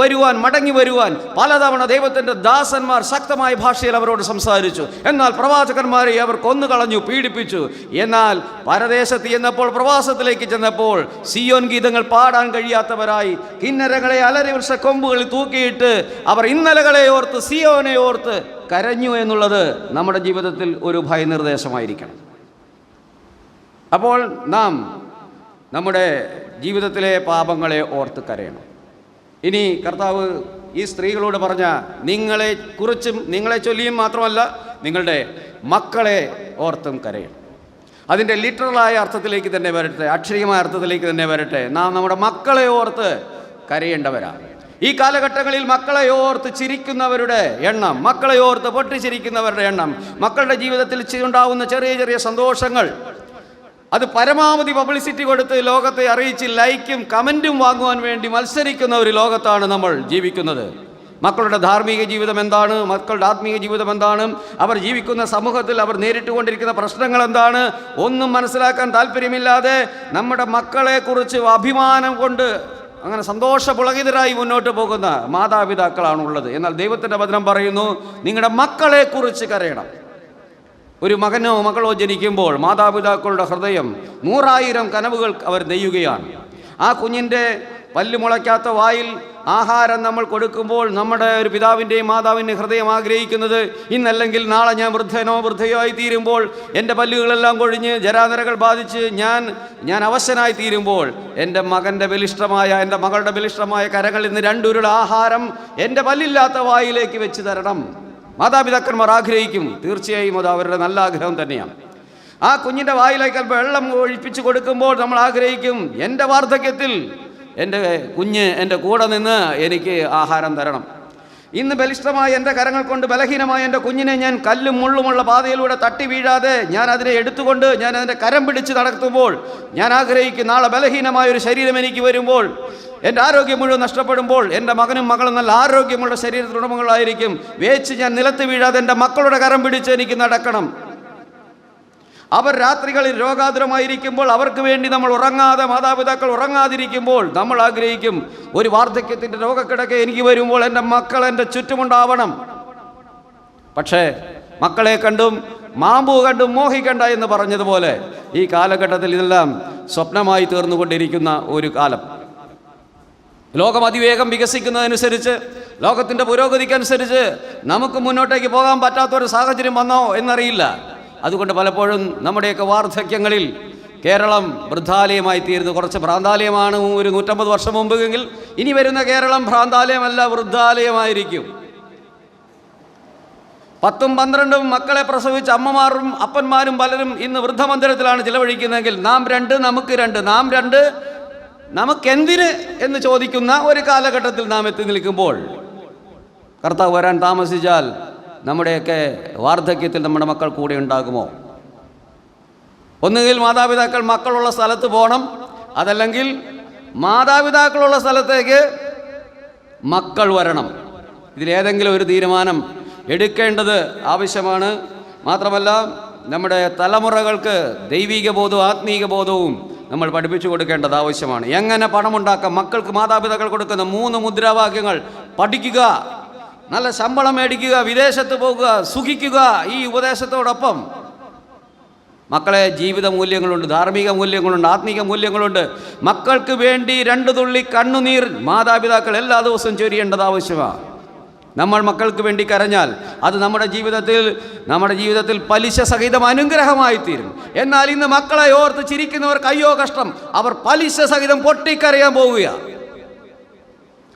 മടങ്ങി വരുവാൻ പലതവണ ദൈവത്തിൻ്റെ ദാസന്മാർ ശക്തമായ ഭാഷയിൽ അവരോട് സംസാരിച്ചു. എന്നാൽ പ്രവാചകന്മാരെ അവർ കൊന്നുകളഞ്ഞു, പീഡിപ്പിച്ചു. എന്നാൽ പരദേശത്ത് ചെന്നപ്പോൾ, പ്രവാസത്തിലേക്ക് ചെന്നപ്പോൾ സിയോൻ ഗീതങ്ങൾ പാടാൻ കഴിയാത്തവരായി കിന്നരങ്ങളെ അലരിവൃക്ഷ കൊമ്പുകളിൽ തൂക്കിയിട്ട് അവർ ഇന്നലകളെ ഓർത്ത്, സിയോനെ ഓർത്ത് കരഞ്ഞു എന്നുള്ളത് നമ്മുടെ ജീവിതത്തിൽ ഒരു ഭയനിർദ്ദേശമായിരിക്കണം. അപ്പോൾ നാം നമ്മുടെ ജീവിതത്തിലെ പാപങ്ങളെ ഓർത്ത് കരയണം. ഇനി കർത്താവ് ഈ സ്ത്രീകളോട് പറഞ്ഞ നിങ്ങളെ കുറിച്ചും നിങ്ങളെ ചൊല്ലിയും മാത്രമല്ല നിങ്ങളുടെ മക്കളെ ഓർത്തും കരയണം. അതിൻ്റെ ലിറ്ററലായ അർത്ഥത്തിലേക്ക് തന്നെ വരട്ടെ, അക്ഷരീയമായ അർത്ഥത്തിലേക്ക് തന്നെ വരട്ടെ, നാം നമ്മുടെ മക്കളെ ഓർത്ത് കരയേണ്ടവരാണ്. ഈ കാലഘട്ടങ്ങളിൽ മക്കളെ ഓർത്ത് ചിരിക്കുന്നവരുടെ എണ്ണം, മക്കളെ ഓർത്ത് പൊട്ടിച്ചിരിക്കുന്നവരുടെ എണ്ണം, മക്കളുടെ ജീവിതത്തിൽ ഉണ്ടാകുന്ന ചെറിയ ചെറിയ സന്തോഷങ്ങൾ അത് പരമാവധി പബ്ലിസിറ്റി കൊടുത്ത് ലോകത്തെ അറിയിച്ച് ലൈക്കും കമൻറ്റും വാങ്ങുവാൻ വേണ്ടി മത്സരിക്കുന്ന ഒരു ലോകത്താണ് നമ്മൾ ജീവിക്കുന്നത്. മക്കളുടെ ധാർമ്മിക ജീവിതം എന്താണ്, മക്കളുടെ ആത്മീയ ജീവിതം എന്താണ്, അവർ ജീവിക്കുന്ന സമൂഹത്തിൽ അവർ നേരിട്ടുകൊണ്ടിരിക്കുന്ന പ്രശ്നങ്ങൾ എന്താണ്, ഒന്നും മനസ്സിലാക്കാൻ താല്പര്യമില്ലാതെ നമ്മുടെ മക്കളെക്കുറിച്ച് അഭിമാനം കൊണ്ട് അങ്ങനെ സന്തോഷപുളകിതരായി മുന്നോട്ട് പോകുന്ന മാതാപിതാക്കളാണുള്ളത്. എന്നാൽ ദൈവത്തിൻ്റെ വചനം പറയുന്നു, നിങ്ങളുടെ മക്കളെക്കുറിച്ച് കരയണം. ഒരു മകനോ മകളോ ജനിക്കുമ്പോൾ മാതാപിതാക്കളുടെ ഹൃദയം 100,000 കനവുകൾ അവർ നെയ്യുകയാണ്. ആ കുഞ്ഞിൻ്റെ പല്ല് മുളയ്ക്കാത്ത വായിൽ ആഹാരം നമ്മൾ കൊടുക്കുമ്പോൾ നമ്മുടെ ഒരു പിതാവിൻ്റെയും മാതാവിൻ്റെയും ഹൃദയം ആഗ്രഹിക്കുന്നത്, ഇന്നല്ലെങ്കിൽ നാളെ ഞാൻ വൃദ്ധനോ വൃദ്ധയോ ആയി തീരുമ്പോൾ, എൻ്റെ പല്ലുകളെല്ലാം കൊഴിഞ്ഞ് ജരാനരകൾ ബാധിച്ച് ഞാൻ അവശനായി തീരുമ്പോൾ എൻ്റെ മകൻ്റെ ബലിഷ്ഠമായ, എൻ്റെ മകളുടെ ബലിഷ്ഠമായ കരങ്ങളിൽ നിന്ന് 2 ഉരുള ആഹാരം എൻ്റെ പല്ലില്ലാത്ത വായിലേക്ക് വെച്ച് തരണം. മാതാപിതാക്കന്മാർ ആഗ്രഹിക്കും. തീർച്ചയായും അത് അവരുടെ നല്ല ആഗ്രഹം തന്നെയാണ്. ആ കുഞ്ഞിൻ്റെ വായിലേക്ക് അല്പം വെള്ളം ഒഴിപ്പിച്ച് കൊടുക്കുമ്പോൾ നമ്മൾ ആഗ്രഹിക്കും, എൻ്റെ വാർദ്ധക്യത്തിൽ എൻ്റെ കുഞ്ഞ് എൻ്റെ കൂടെ നിന്ന് എനിക്ക് ആഹാരം തരണം. ഇന്ന് ബലിഷ്ഠമായ എൻ്റെ കരങ്ങൾ കൊണ്ട് ബലഹീനമായ എൻ്റെ കുഞ്ഞിനെ ഞാൻ കല്ലും മുള്ളുമുള്ള പാതയിലൂടെ തട്ടി വീഴാതെ ഞാൻ അതിനെ എടുത്തുകൊണ്ട് ഞാൻ അതിൻ്റെ കരം പിടിച്ച് നടത്തുമ്പോൾ ഞാൻ ആഗ്രഹിക്കും, നാളെ ബലഹീനമായൊരു ശരീരം എനിക്ക് വരുമ്പോൾ, എൻ്റെ ആരോഗ്യം മുഴുവൻ നഷ്ടപ്പെടുമ്പോൾ എൻ്റെ മകനും മകളും നല്ല ആരോഗ്യമുള്ള ശരീരത്തിലുടമകളായിരിക്കും. വേച്ച് ഞാൻ നിലത്ത് വീഴാതെ എൻ്റെ മക്കളുടെ കരം പിടിച്ച് എനിക്ക് നടക്കണം. അവർ രാത്രികളിൽ രോഗാതുരമായിരിക്കുമ്പോൾ അവർക്ക് വേണ്ടി നമ്മൾ ഉറങ്ങാതെ, മാതാപിതാക്കൾ ഉറങ്ങാതിരിക്കുമ്പോൾ നമ്മൾ ആഗ്രഹിക്കും, ഒരു വാർദ്ധക്യത്തിൻ്റെ രോഗക്കിടക്കെ എനിക്ക് വരുമ്പോൾ എൻ്റെ മക്കൾ എൻ്റെ ചുറ്റുമുണ്ടാവണം. പക്ഷേ മക്കളെ കണ്ടും മാമ്പു കണ്ടും മോഹിക്കണ്ട എന്ന് പറഞ്ഞതുപോലെ ഈ കാലഘട്ടത്തിൽ ഇതെല്ലാം സ്വപ്നമായി തീർന്നുകൊണ്ടിരിക്കുന്ന ഒരു കാലം. ലോകം അതിവേഗം വികസിക്കുന്നതനുസരിച്ച്, ലോകത്തിൻ്റെ പുരോഗതിക്കനുസരിച്ച് നമുക്ക് മുന്നോട്ടേക്ക് പോകാൻ പറ്റാത്തൊരു സാഹചര്യം വന്നോ എന്നറിയില്ല. അതുകൊണ്ട് പലപ്പോഴും നമ്മുടെയൊക്കെ വാർദ്ധക്യങ്ങളിൽ കേരളം വൃദ്ധാലയമായി തീരുന്നു. കുറച്ച് ഭ്രാന്താലയമാണ് ഒരു 150 വർഷം മുമ്പെങ്കിൽ, ഇനി വരുന്ന കേരളം ഭ്രാന്താലയമല്ല, വൃദ്ധാലയമായിരിക്കും. 10ഉം 12ഉം മക്കളെ പ്രസവിച്ച അമ്മമാരും അപ്പന്മാരും പലരും ഇന്ന് വൃദ്ധമന്ദിരത്തിലാണ് ചിലവഴിക്കുന്നതെങ്കിൽ നാം 2 നമുക്ക് 2, നാം 2 നമുക്കെന്തിന് എന്ന് ചോദിക്കുന്ന ഒരു കാലഘട്ടത്തിൽ നാം എത്തി നിൽക്കുമ്പോൾ, കർത്താവ് വരാൻ താമസിച്ചാൽ നമ്മുടെയൊക്കെ വാർദ്ധക്യത്തിൽ നമ്മുടെ മക്കൾ കൂടെ ഉണ്ടാകുമോ? ഒന്നുകിൽ മാതാപിതാക്കൾ മക്കളുള്ള സ്ഥലത്ത് പോകണം, അതല്ലെങ്കിൽ മാതാപിതാക്കളുള്ള സ്ഥലത്തേക്ക് മക്കൾ വരണം. ഇതിലേതെങ്കിലും ഒരു തീരുമാനം എടുക്കേണ്ടത് ആവശ്യമാണ്. മാത്രമല്ല നമ്മുടെ തലമുറകൾക്ക് ദൈവിക ബോധവും ആത്മീക ബോധവും നമ്മൾ പഠിപ്പിച്ചു കൊടുക്കേണ്ടത് ആവശ്യമാണ്. എങ്ങനെ പണമുണ്ടാക്കാം? മക്കൾക്ക് മാതാപിതാക്കൾ കൊടുക്കുന്ന 3 മുദ്രാവാക്യങ്ങൾ പഠിക്കുക, നല്ല ശമ്പളം മേടിക്കുക, വിദേശത്ത് പോകുക, സുഖിക്കുക. ഈ ഉപദേശത്തോടൊപ്പം മക്കളെ ജീവിത മൂല്യങ്ങളുണ്ട്, ധാർമ്മിക മൂല്യങ്ങളുണ്ട്, ആത്മീക മൂല്യങ്ങളുണ്ട്. മക്കൾക്ക് വേണ്ടി 2 തുള്ളി കണ്ണുനീർ മാതാപിതാക്കൾ എല്ലാ ദിവസവും ചൊരിയേണ്ടത് ആവശ്യമാണ്. നമ്മൾ മക്കൾക്ക് വേണ്ടി കരഞ്ഞാൽ അത് നമ്മുടെ ജീവിതത്തിൽ പലിശ സഹിതം അനുഗ്രഹമായി തീരും. എന്നാൽ ഇന്ന് മക്കളെ ഓർത്ത് ചിരിക്കുന്നവർക്ക് അയ്യോ കഷ്ടം, അവർ പലിശ സഹിതം പൊട്ടിക്കരയാൻ പോവുക.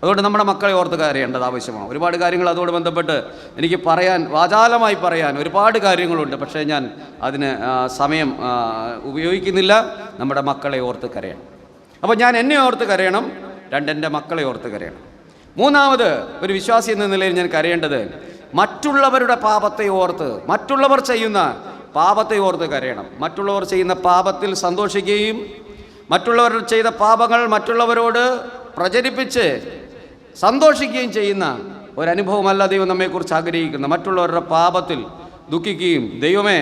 അതുകൊണ്ട് നമ്മുടെ മക്കളെ ഓർത്ത് കരയേണ്ടത് ആവശ്യമാണ്. ഒരുപാട് കാര്യങ്ങൾ അതോട് ബന്ധപ്പെട്ട് എനിക്ക് വാചാലമായി പറയാൻ ഒരുപാട് കാര്യങ്ങളുണ്ട്. പക്ഷേ ഞാൻ അതിന് സമയം ഉപയോഗിക്കുന്നില്ല. നമ്മുടെ മക്കളെ ഓർത്ത് കരയണം. അപ്പോൾ ഞാൻ എന്നെ ഓർത്ത് കരയണം, 2 എൻ്റെ മക്കളെ ഓർത്ത് കരയണം. 3ാമത് ഒരു വിശ്വാസി എന്ന നിലയിൽ ഞാൻ കരയേണ്ടത് മറ്റുള്ളവരുടെ പാപത്തെ ഓർത്ത്, മറ്റുള്ളവർ ചെയ്യുന്ന പാപത്തെ ഓർത്ത് കരയണം. മറ്റുള്ളവർ ചെയ്യുന്ന പാപത്തിൽ സന്തോഷിക്കുകയും മറ്റുള്ളവർ ചെയ്ത പാപങ്ങൾ മറ്റുള്ളവരോട് പ്രചരിപ്പിച്ച് സന്തോഷിക്കുകയും ചെയ്യുന്ന ഒരനുഭവമല്ല ദൈവം നമ്മെക്കുറിച്ച് ആഗ്രഹിക്കുന്നത്. മറ്റുള്ളവരുടെ പാപത്തിൽ ദുഃഖിക്കുകയും ദൈവമേ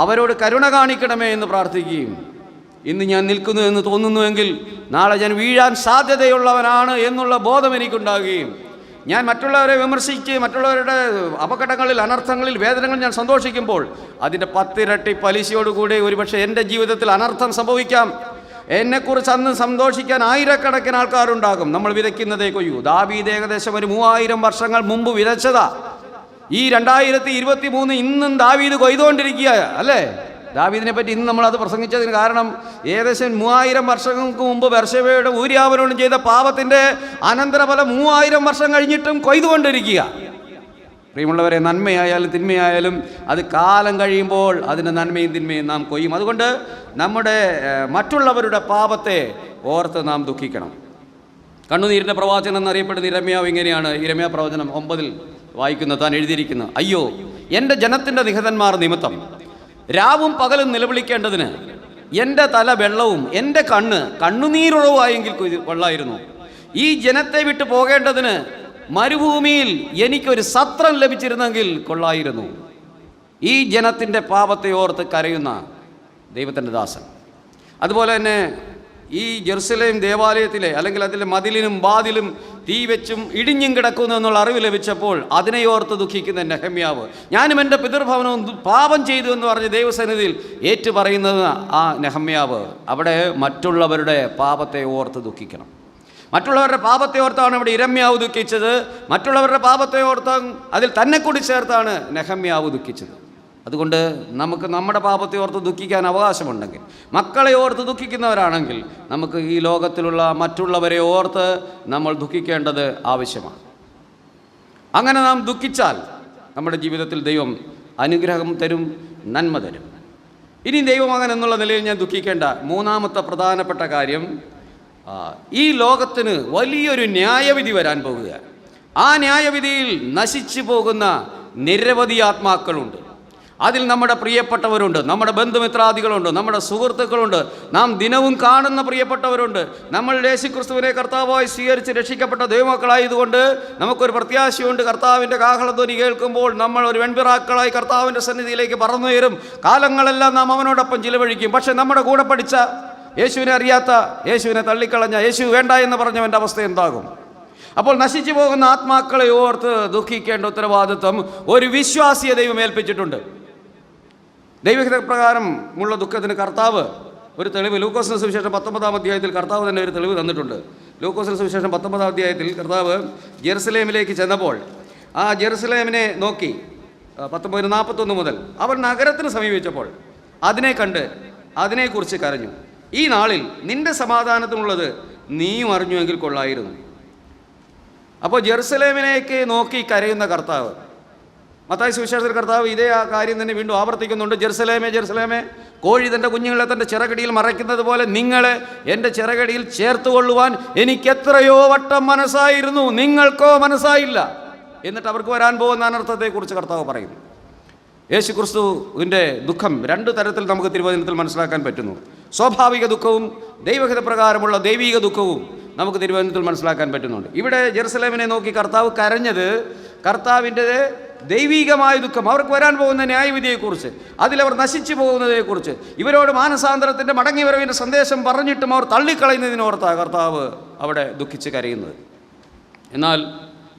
അവരോട് കരുണ കാണിക്കണമേ എന്ന് പ്രാർത്ഥിക്കുകയും, ഇന്ന് ഞാൻ നിൽക്കുന്നു എന്ന് തോന്നുന്നുവെങ്കിൽ നാളെ ഞാൻ വീഴാൻ സാധ്യതയുള്ളവനാണ് എന്നുള്ള ബോധം എനിക്കുണ്ടാകുകയും, ഞാൻ മറ്റുള്ളവരെ വിമർശിച്ച് മറ്റുള്ളവരുടെ അപകടങ്ങളിൽ, അനർത്ഥങ്ങളിൽ, വേദനകളിൽ ഞാൻ സന്തോഷിക്കുമ്പോൾ അതിൻ്റെ 10 ഇരട്ടി പലിശയോടുകൂടി ഒരുപക്ഷെ എൻ്റെ ജീവിതത്തിൽ അനർത്ഥം സംഭവിക്കാം. എന്നെക്കുറിച്ച് അന്ന് സന്തോഷിക്കാൻ ആയിരക്കണക്കിന് ആൾക്കാരുണ്ടാകും. നമ്മൾ വിതയ്ക്കുന്നതേ കൊയ്യൂ. ദാവീദ് ഏകദേശം ഒരു 3000 വർഷങ്ങൾ മുമ്പ് വിതച്ചതാ. ഈ 2023 ഇന്നും ദാവീദ് കൊയ്തുകൊണ്ടിരിക്കുക അല്ലേ? ദാവീദിനെ പറ്റി ഇന്ന് നമ്മളത് പ്രസംഗിച്ചതിന് കാരണം ഏകദേശം 3000 വർഷങ്ങൾക്ക് മുമ്പ് ബർശബയുടെ ഊര്യാവരോടും ചെയ്ത പാപത്തിൻ്റെ അനന്തരഫലം 3000 വർഷം കഴിഞ്ഞിട്ടും കൊയ്തുകൊണ്ടിരിക്കുക. പ്രിയമുള്ളവരെ, നന്മയായാലും തിന്മയായാലും അത് കാലം കഴിയുമ്പോൾ അതിൻ്റെ നന്മയും തിന്മയും നാം കൊയ്യും. അതുകൊണ്ട് നമ്മുടെ മറ്റുള്ളവരുടെ പാപത്തെ ഓർത്ത് നാം ദുഃഖിക്കണം. കണ്ണുനീരിൻ്റെ പ്രവാചകൻ എന്നറിയപ്പെടുന്ന ഇരമ്യാവ് ഇങ്ങനെയാണ് ഇരമ്യാ പ്രവചനം 9 വായിക്കുന്നത്. താൻ എഴുതിയിരിക്കുന്നത്: അയ്യോ, എൻ്റെ ജനത്തിൻ്റെ നിഹതന്മാർ നിമിത്തം രാവും പകലും നിലവിളിക്കേണ്ടതിന് എൻ്റെ തല വെള്ളവും എൻ്റെ കണ്ണുനീരുറവായെങ്കിൽ കൊള്ളായിരുന്നു. ഈ ജനത്തെ വിട്ടു പോകേണ്ടതിന് മരുഭൂമിയിൽ എനിക്കൊരു സത്രം ലഭിച്ചിരുന്നെങ്കിൽ കൊള്ളായിരുന്നു. ഈ ജനത്തിൻ്റെ പാപത്തെ ഓർത്ത് കരയുന്ന ദൈവത്തിൻ്റെ ദാസൻ. അതുപോലെ തന്നെ ഈ ജെറുസലേം ദേവാലയത്തിലെ അല്ലെങ്കിൽ അതിലെ മതിലിനും വാതിലും തീ വെച്ചും ഇടിഞ്ഞും കിടക്കുന്നു എന്നുള്ള അറിവ് ലഭിച്ചപ്പോൾ അതിനെ ഓർത്ത് ദുഃഖിക്കുന്ന നെഹമ്യാവ്, ഞാനും എൻ്റെ പിതൃഭവനവും പാപം ചെയ്തു എന്ന് പറഞ്ഞ് ദൈവസന്നിധിയിൽ ഏറ്റുപറയുന്നത് ആ നെഹമ്യാവ് അവിടെ മറ്റുള്ളവരുടെ പാപത്തെ ഓർത്ത് ദുഃഖിക്കണം. മറ്റുള്ളവരുടെ പാപത്തെ ഓർത്താണ് ഇവിടെ ഇരമ്യാവ് ദുഃഖിച്ചത്. മറ്റുള്ളവരുടെ പാപത്തെ ഓർത്ത് അതിൽ തന്നെ കൂടി ചേർത്താണ് നെഹമ്യാവ് ദുഃഖിച്ചത്. അതുകൊണ്ട് നമുക്ക് നമ്മുടെ പാപത്തെ ഓർത്ത് ദുഃഖിക്കാൻ അവകാശമുണ്ടെങ്കിൽ, മക്കളെ ഓർത്ത് ദുഃഖിക്കുന്നവരാണെങ്കിൽ, നമുക്ക് ഈ ലോകത്തിലുള്ള മറ്റുള്ളവരെ ഓർത്ത് നമ്മൾ ദുഃഖിക്കേണ്ടത് ആവശ്യമാണ്. അങ്ങനെ നാം ദുഃഖിച്ചാൽ നമ്മുടെ ജീവിതത്തിൽ ദൈവം അനുഗ്രഹം തരും, നന്മ തരും. ഇനി ദൈവമകൻ എന്നുള്ള നിലയിൽ ഞാൻ ദുഃഖിക്കേണ്ട മൂന്നാമത്തെ പ്രധാനപ്പെട്ട കാര്യം, ഈ ലോകത്തിന് വലിയൊരു ന്യായവിധി വരാൻ പോകുക. ആ ന്യായവിധിയിൽ നശിച്ചു പോകുന്ന നിരവധി ആത്മാക്കളുണ്ട്. അതിൽ നമ്മുടെ പ്രിയപ്പെട്ടവരുണ്ട്, നമ്മുടെ ബന്ധുമിത്രാദികളുണ്ട്, നമ്മുടെ സുഹൃത്തുക്കളുണ്ട്, നാം ദിനവും കാണുന്ന പ്രിയപ്പെട്ടവരുണ്ട്. നമ്മൾ യേശുക്രിസ്തുവിനെ കർത്താവായി സ്വീകരിച്ച് രക്ഷിക്കപ്പെട്ട ദൈവമക്കളായതുകൊണ്ട് നമുക്കൊരു പ്രത്യാശയുണ്ട്. കർത്താവിൻ്റെ കാഹളധ്വനി കേൾക്കുമ്പോൾ നമ്മൾ ഒരു വെൺപിറാക്കളായി കർത്താവിൻ്റെ സന്നിധിയിലേക്ക് പറന്നുയരും. കാലങ്ങളെല്ലാം നാം അവനോടൊപ്പം ചിലവഴിക്കും. പക്ഷെ നമ്മുടെ കൂടെ പഠിച്ച, യേശുവിനെ അറിയാത്ത, യേശുവിനെ തള്ളിക്കളഞ്ഞ, യേശു വേണ്ട എന്ന് പറഞ്ഞവൻ്റെ അവസ്ഥ എന്താകും? അപ്പോൾ നശിച്ചു പോകുന്ന ആത്മാക്കളെ ഓർത്ത് ദുഃഖിക്കേണ്ട ഉത്തരവാദിത്വം ഒരു വിശ്വാസിയെ ദൈവം ഏൽപ്പിച്ചിട്ടുണ്ട്. ദൈവഹിതപ്രകാരം ഉള്ള ദുഃഖത്തിന് കർത്താവ് ഒരു തെളിവ് ലൂക്കോസിന് സുവിശേഷം 19-ാം അധ്യായത്തിൽ കർത്താവ് തന്നെ ഒരു തെളിവ് തന്നിട്ടുണ്ട്. ലൂക്കോസിന് സുവിശേഷം 19-ാം അധ്യായത്തിൽ കർത്താവ് ജെറുസലേമിലേക്ക് ചെന്നപ്പോൾ ആ ജെറുസലേമിനെ നോക്കി 19:41 മുതൽ അവർ നഗരത്തിന് സമീപിച്ചപ്പോൾ അതിനെ കണ്ട് അതിനെക്കുറിച്ച് കരഞ്ഞു. ഈ നാളിൽ നിന്റെ സമാധാനത്തിനുള്ളത് നീയും അറിഞ്ഞുവെങ്കിൽ കൊള്ളായിരുന്നു. അപ്പോൾ ജെറുസലേമിലേക്ക് നോക്കി കരയുന്ന കർത്താവ്, മത്തായി സുവിശേഷത്തിൽ കർത്താവ് ഇതേ ആ കാര്യം തന്നെ വീണ്ടും ആവർത്തിക്കുന്നുണ്ട്. ജെറുസലേമേ, ജെറുസലേമേ, കോഴി തൻ്റെ കുഞ്ഞുങ്ങളെ തൻ്റെ ചിറകടിയിൽ മറയ്ക്കുന്നത് പോലെ നിങ്ങളെ എൻ്റെ ചിറകടിയിൽ ചേർത്തുകൊള്ളുവാൻ എനിക്ക് എത്രയോ വട്ടം മനസ്സായിരുന്നു, നിങ്ങൾക്കോ മനസ്സായില്ല. എന്നിട്ട് അവർക്ക് വരാൻ പോകുന്ന അനർത്ഥത്തെക്കുറിച്ച് കർത്താവ് പറയുന്നു. യേശുക്രിസ്തുവിൻ്റെ ദുഃഖം 2 തരത്തിൽ നമുക്ക് തിരുവചനത്തിൽ മനസ്സിലാക്കാൻ പറ്റുന്നു. സ്വാഭാവിക ദുഃഖവും ദൈവഹിതപ്രകാരമുള്ള ദൈവിക ദുഃഖവും നമുക്ക് തിരുവചനത്തിൽ മനസ്സിലാക്കാൻ പറ്റുന്നുണ്ട്. ഇവിടെ ജെറുസലേമിനെ നോക്കി കർത്താവ് കരഞ്ഞത് കർത്താവിൻ്റെ ദൈവികമായ ദുഃഖം, അവർക്ക് വരാൻ പോകുന്ന ന്യായവിധിയെക്കുറിച്ച്, അതിലവർ നശിച്ചു പോകുന്നതിനെക്കുറിച്ച്, ഇവരോട് മാനസാന്തരത്തിൻ്റെ മടങ്ങിവരവിൻ്റെ സന്ദേശം പറഞ്ഞിട്ടും അവർ തള്ളിക്കളയുന്നതിനോർത്താണ് കർത്താവ് അവിടെ ദുഃഖിച്ച് കരയുന്നത്. എന്നാൽ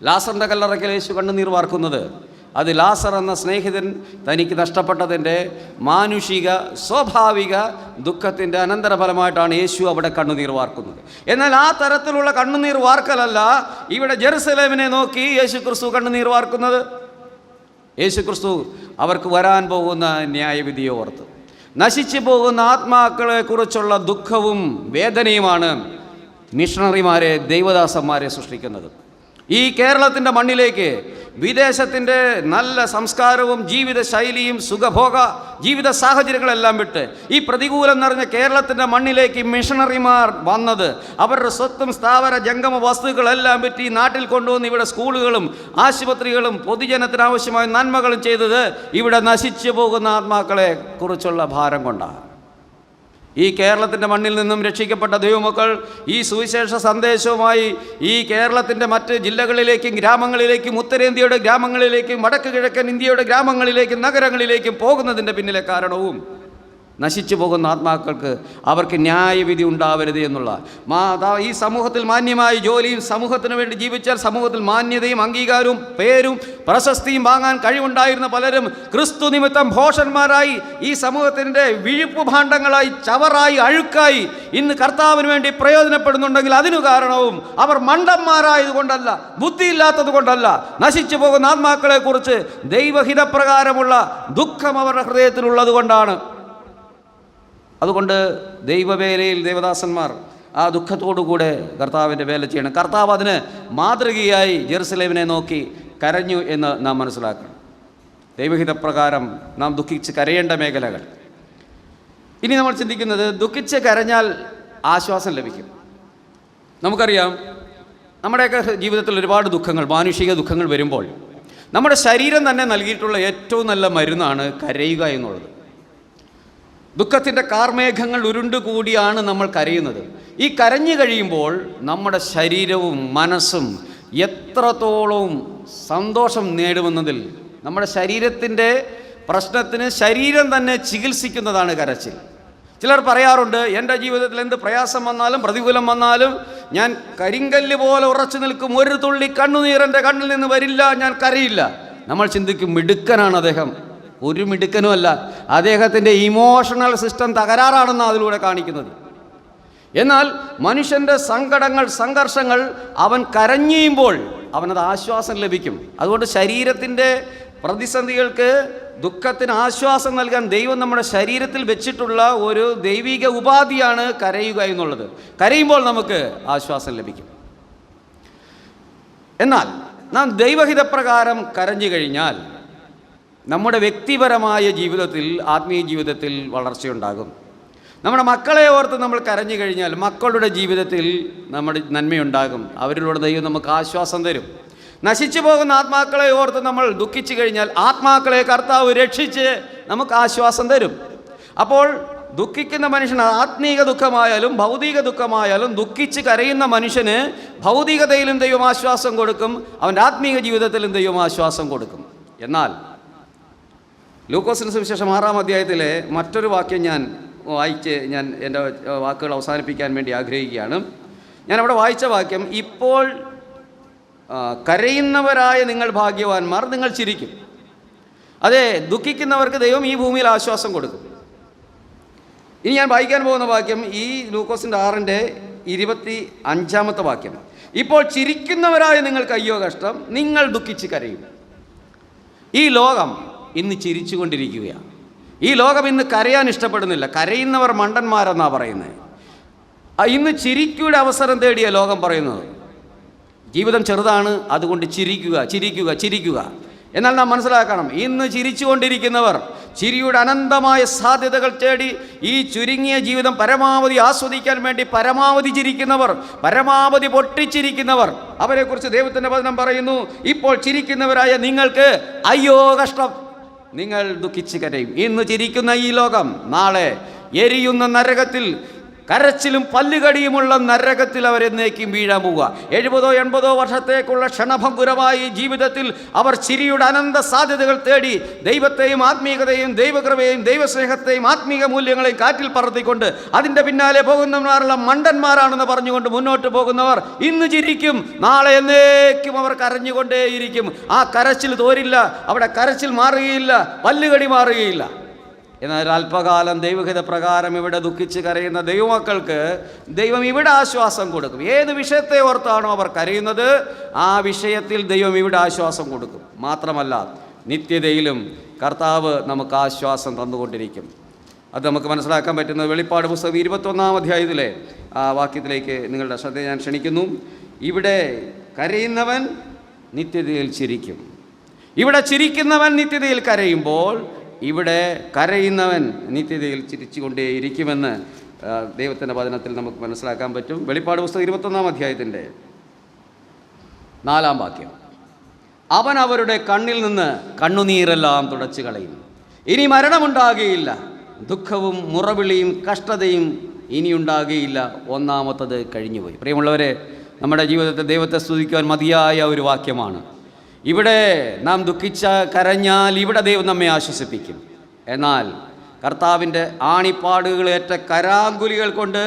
ലാസറിൻ്റെ കല്ലറയ്ക്കൽ യേശു കണ്ണുനീർ വാർക്കുന്നത് അത് ലാസർ എന്ന സ്നേഹിതൻ തനിക്ക് നഷ്ടപ്പെട്ടതിൻ്റെ മാനുഷിക സ്വാഭാവിക ദുഃഖത്തിൻ്റെ അനന്തരഫലമായിട്ടാണ് യേശു അവിടെ കണ്ണുനീർ വാർക്കുന്നത്. എന്നാൽ ആ തരത്തിലുള്ള കണ്ണുനീർ വാർക്കലല്ല ഇവിടെ ജെറുസലേമിനെ നോക്കി യേശുക്രിസ്തു കണ്ണുനീർ വാർക്കുന്നത്. യേശുക്രിസ്തു അവർക്ക് വരാൻ പോകുന്ന ന്യായവിധിയെ ഓർത്ത് നശിച്ചു പോകുന്ന ആത്മാക്കളെ കുറിച്ചുള്ള ദുഃഖവും വേദനയുമാണ് മിഷണറിമാരെ, ദൈവദാസന്മാരെ സൃഷ്ടിക്കുന്നത്. ഈ കേരളത്തിൻ്റെ മണ്ണിലേക്ക് വിദേശത്തിൻ്റെ നല്ല സംസ്കാരവും ജീവിത ശൈലിയും സുഖഭോഗ ജീവിത സാഹചര്യങ്ങളെല്ലാം വിട്ട് ഈ പ്രതികൂലം നിറഞ്ഞ കേരളത്തിൻ്റെ മണ്ണിലേക്ക് മിഷണറിമാർ വന്നത് അവരുടെ സ്വത്തും സ്ഥാവര ജംഗമ വസ്തുക്കളെല്ലാം വിറ്റ് ഈ നാട്ടിൽ കൊണ്ടുവന്ന് ഇവിടെ സ്കൂളുകളും ആശുപത്രികളും പൊതുജനത്തിനാവശ്യമായ നന്മകളും ചെയ്തത് ഇവിടെ നശിച്ചു പോകുന്ന ആത്മാക്കളെ കുറിച്ചുള്ള ഭാരം കൊണ്ടാണ്. ഈ കേരളത്തിൻ്റെ മണ്ണിൽ നിന്നും രക്ഷിക്കപ്പെട്ട ദൈവമക്കൾ ഈ സുവിശേഷ സന്ദേശവുമായി ഈ കേരളത്തിൻ്റെ മറ്റ് ജില്ലകളിലേക്കും ഗ്രാമങ്ങളിലേക്കും ഉത്തരേന്ത്യയുടെ ഗ്രാമങ്ങളിലേക്കും വടക്ക് കിഴക്കൻ ഇന്ത്യയുടെ ഗ്രാമങ്ങളിലേക്കും നഗരങ്ങളിലേക്കും പോകുന്നതിൻ്റെ പിന്നിലെ കാരണവും നശിച്ചു പോകുന്ന ആത്മാക്കൾക്ക് അവർക്ക് ന്യായവിധി ഉണ്ടാവരുത് എന്നുള്ള ഈ സമൂഹത്തിൽ മാന്യമായ ജോലിയും സമൂഹത്തിന് വേണ്ടി ജീവിച്ചാൽ സമൂഹത്തിൽ മാന്യതയും അംഗീകാരവും പേരും പ്രശസ്തിയും വാങ്ങാൻ കഴിവുണ്ടായിരുന്ന പലരും ക്രിസ്തു നിമിത്തം ഭോഷന്മാരായി ഈ സമൂഹത്തിൻ്റെ വിഴുപ്പ് ഭാണ്ഡങ്ങളായി ചവറായി അഴുക്കായി ഇന്ന് കർത്താവിന് വേണ്ടി പ്രയോജനപ്പെടുന്നുണ്ടെങ്കിൽ അതിനു കാരണവും അവർ മണ്ടന്മാരായതുകൊണ്ടല്ല, ബുദ്ധിയില്ലാത്തത് കൊണ്ടല്ല. നശിച്ചു പോകുന്ന ആത്മാക്കളെ കുറിച്ച് ദൈവഹിതപ്രകാരമുള്ള ദുഃഖം അവരുടെ ഹൃദയത്തിലുള്ളത് കൊണ്ടാണ്. അതുകൊണ്ട് ദൈവവേലയിൽ ദേവദാസന്മാർ ആ ദുഃഖത്തോടുകൂടെ കർത്താവിൻ്റെ വേല ചെയ്യണം. കർത്താവ് അതിന് മാതൃകയായി ജെറുസലേമിനെ നോക്കി കരഞ്ഞു എന്ന് നാം മനസ്സിലാക്കണം. ദൈവഹിതപ്രകാരം നാം ദുഃഖിച്ച് കരയേണ്ട മേഖലകൾ. ഇനി നമ്മൾ ചിന്തിക്കുന്നത്, ദുഃഖിച്ച് കരഞ്ഞാൽ ആശ്വാസം ലഭിക്കും. നമുക്കറിയാം, നമ്മുടെയൊക്കെ ജീവിതത്തിൽ ഒരുപാട് ദുഃഖങ്ങൾ, മാനുഷിക ദുഃഖങ്ങൾ വരുമ്പോൾ നമ്മുടെ ശരീരം തന്നെ നൽകിയിട്ടുള്ള ഏറ്റവും നല്ല മരുന്നാണ് കരയുക എന്നുള്ളത്. ദുഃഖത്തിൻ്റെ കാർമേഘങ്ങൾ ഉരുണ്ടുകൂടിയാണ് നമ്മൾ കരയുന്നത്. ഈ കരഞ്ഞു കഴിയുമ്പോൾ നമ്മുടെ ശരീരവും മനസ്സും എത്രത്തോളം സന്തോഷം നേടുമെന്നതിൽ, നമ്മുടെ ശരീരത്തിൻ്റെ പ്രശ്നത്തിന് ശരീരം തന്നെ ചികിത്സിക്കുന്നതാണ് കരച്ചിൽ. ചിലർ പറയാറുണ്ട്, എൻ്റെ ജീവിതത്തിൽ എന്ത് പ്രയാസം വന്നാലും പ്രതികൂലം വന്നാലും ഞാൻ കരിങ്കല്ല് പോലെ ഉറച്ചു നിൽക്കും, ഒരു തുള്ളി കണ്ണുനീർ എൻ്റെ കണ്ണിൽ നിന്ന് വരില്ല, ഞാൻ കരയില്ല. നമ്മൾ ചിന്തിക്കും, മിടുക്കനാണ് അദ്ദേഹം. ഒരു മിടുക്കനുമല്ല, അദ്ദേഹത്തിൻ്റെ ഇമോഷണൽ സിസ്റ്റം തകരാറാണെന്ന് അതിലൂടെ കാണിക്കുന്നത്. എന്നാൽ മനുഷ്യൻ്റെ സങ്കടങ്ങൾ, സംഘർഷങ്ങൾ അവൻ കരഞ്ഞുമ്പോൾ അവനത് ആശ്വാസം ലഭിക്കും. അതുകൊണ്ട് ശരീരത്തിൻ്റെ പ്രതിസന്ധികൾക്ക്, ദുഃഖത്തിന് ആശ്വാസം നൽകാൻ ദൈവം നമ്മുടെ ശരീരത്തിൽ വെച്ചിട്ടുള്ള ഒരു ദൈവിക ഉപാധിയാണ് കരയുക എന്നുള്ളത്. കരയുമ്പോൾ നമുക്ക് ആശ്വാസം ലഭിക്കും. എന്നാൽ നാം ദൈവഹിതപ്രകാരം കരഞ്ഞു കഴിഞ്ഞാൽ നമ്മുടെ വ്യക്തിപരമായ ജീവിതത്തിൽ, ആത്മീയ ജീവിതത്തിൽ വളർച്ചയുണ്ടാകും. നമ്മുടെ മക്കളെ ഓർത്ത് നമ്മൾ കരഞ്ഞു കഴിഞ്ഞാൽ മക്കളുടെ ജീവിതത്തിൽ നമ്മുടെ നന്മയുണ്ടാകും. അവരിലൂടെ ദൈവം നമുക്ക് ആശ്വാസം തരും. നശിച്ചു പോകുന്ന ആത്മാക്കളെ ഓർത്ത് നമ്മൾ ദുഃഖിച്ചു കഴിഞ്ഞാൽ ആത്മാക്കളെ കർത്താവ് രക്ഷിച്ച് നമുക്ക് ആശ്വാസം തരും. അപ്പോൾ ദുഃഖിക്കുന്ന മനുഷ്യന് ആത്മീക ദുഃഖമായാലും ഭൗതിക ദുഃഖമായാലും ദുഃഖിച്ച് കരയുന്ന മനുഷ്യന് ഭൗതികതയിലും ദൈവം ആശ്വാസം കൊടുക്കും, അവൻ്റെ ആത്മീക ജീവിതത്തിലും ദൈവം ആശ്വാസം കൊടുക്കും. എന്നാൽ ലൂക്കോസിന് സുവിശേഷം 6-ാം അധ്യായത്തിലെ മറ്റൊരു വാക്യം ഞാൻ എൻ്റെ വാക്കുകൾ അവസാനിപ്പിക്കാൻ വേണ്ടി ആഗ്രഹിക്കുകയാണ്. ഞാൻ അവിടെ വായിച്ച വാക്യം, ഇപ്പോൾ കരയുന്നവരായ നിങ്ങൾ ഭാഗ്യവാന്മാർ, നിങ്ങൾ ചിരിക്കും. അതെ, ദുഃഖിക്കുന്നവർക്ക് ദൈവം ഈ ഭൂമിയിൽ ആശ്വാസം കൊടുക്കും. ഇനി ഞാൻ വായിക്കാൻ പോകുന്ന വാക്യം ഈ ലൂക്കോസിൻ്റെ 6-ന്റെ-25 വാക്യം. ഇപ്പോൾ ചിരിക്കുന്നവരായ നിങ്ങൾക്ക് അയ്യോ കഷ്ടം, നിങ്ങൾ ദുഃഖിച്ച് കരയും. ഈ ലോകം ഇന്ന് ചിരിച്ചുകൊണ്ടിരിക്കുകയാണ്. ഈ ലോകം ഇന്ന് കരയാൻ ഇഷ്ടപ്പെടുന്നില്ല. കരയുന്നവർ മണ്ടന്മാരെന്നാണ് പറയുന്നത്. ഇന്ന് ചിരിക്കൂടെ അവസരം തേടിയ ലോകം പറയുന്നത്. ജീവിതം ചെറുതാണ്, അതുകൊണ്ട് ചിരിക്കുക, ചിരിക്കുക, ചിരിക്കുക. എന്നാൽ നാം മനസ്സിലാക്കണം, ഇന്ന് ചിരിച്ചുകൊണ്ടിരിക്കുന്നവർ, ചിരിയുടെ അനന്തമായ സാധ്യതകൾ തേടി ഈ ചുരുങ്ങിയ ജീവിതം പരമാവധി ആസ്വദിക്കാൻ വേണ്ടി പരമാവധി ചിരിക്കുന്നവർ, പരമാവധി പൊട്ടിച്ചിരിക്കുന്നവർ, അവരെക്കുറിച്ച് ദൈവത്തിൻ്റെ വചനം പറയുന്നു, ഇപ്പോൾ ചിരിക്കുന്നവരായ നിങ്ങൾക്ക് അയ്യോ കഷ്ടം, നിങ്ങൾ ദുഃഖിച്ച് കരയും. ഇന്ന് ചിരിക്കുന്ന ഈ ലോകം നാളെ എരിയുന്ന നരകത്തിൽ, കരച്ചിലും പല്ലുകടിയുമുള്ള നരകത്തിൽ അവരെന്നേക്കും വീഴാൻ പോവുക. 70-80 വർഷത്തേക്കുള്ള ക്ഷണഭംഗുരമായ ജീവിതത്തിൽ അവർ ചിരിയുടെ അനന്ത സാധ്യതകൾ തേടി ദൈവത്തെയും ആത്മീയതയും ദൈവകൃപയെയും ദൈവസ്നേഹത്തെയും ആത്മീയ മൂല്യങ്ങളെയും കാറ്റിൽ പറത്തിക്കൊണ്ട് അതിൻ്റെ പിന്നാലെ പോകുന്നവരാറുള്ള മണ്ടന്മാരാണെന്ന് പറഞ്ഞുകൊണ്ട് മുന്നോട്ട് പോകുന്നവർ ഇന്ന് ചിരിക്കും, നാളെ എന്നേക്കും അവർ കരഞ്ഞുകൊണ്ടേയിരിക്കും. ആ കരച്ചിൽ തോരില്ല, അവിടെ കരച്ചിൽ മാറുകയില്ല, പല്ലുകടി മാറുകയില്ല. എന്നാൽ അല്പകാലം ദൈവഹിത പ്രകാരം ഇവിടെ ദുഃഖിച്ച് കരയുന്ന ദൈവമക്കൾക്ക് ദൈവം ഇവിടെ ആശ്വാസം കൊടുക്കും. ഏത് വിഷയത്തെ ഓർത്താണോ അവർ കരയുന്നത്, ആ വിഷയത്തിൽ ദൈവം ഇവിടെ ആശ്വാസം കൊടുക്കും. മാത്രമല്ല, നിത്യതയിലും കർത്താവ് നമുക്ക് ആശ്വാസം തന്നുകൊണ്ടിരിക്കും. അത് നമുക്ക് മനസ്സിലാക്കാൻ പറ്റുന്നത് വെളിപ്പാട് പുസ്തകം 21-ാം അധ്യായത്തിലെ ആ വാക്യത്തിലേക്ക് നിങ്ങളുടെ ശ്രദ്ധ ഞാൻ ക്ഷണിക്കുന്നു. ഇവിടെ കരയുന്നവൻ നിത്യതയിൽ ചിരിക്കും. ഇവിടെ ചിരിക്കുന്നവൻ നിത്യതയിൽ കരയുമ്പോൾ ഇവിടെ കരയുന്നവൻ നിത്യതയിൽ ചിരിച്ചുകൊണ്ടേയിരിക്കുമെന്ന് ദൈവത്തിൻ്റെ വചനത്തിൽ നമുക്ക് മനസ്സിലാക്കാൻ പറ്റും. വെളിപ്പാട് പുസ്തകം 21-ാം അധ്യായത്തിൻ്റെ 4-ാം വാക്യം. അവൻ അവരുടെ കണ്ണിൽ നിന്ന് കണ്ണുനീരെല്ലാം തുടച്ചു കളയും. ഇനി മരണമുണ്ടാകുകയില്ല, ദുഃഖവും മുറവിളിയും കഷ്ടതയും ഇനിയുണ്ടാകുകയില്ല, ഒന്നാമത്തത് കഴിഞ്ഞുപോയി. പ്രിയമുള്ളവരെ, നമ്മുടെ ജീവിതത്തിൽ ദൈവത്തെ സ്തുതിക്കുവാൻ മതിയായ ഒരു വാക്യമാണ്. ഇവിടെ നാം ദുഃഖിച്ച കരഞ്ഞാൽ ഇവിടെ ദൈവം നമ്മെ ആശ്വസിപ്പിക്കും. എന്നാൽ കർത്താവിൻ്റെ ആണിപ്പാടുകളേറ്റ കരാങ്കുലികൾ കൊണ്ട്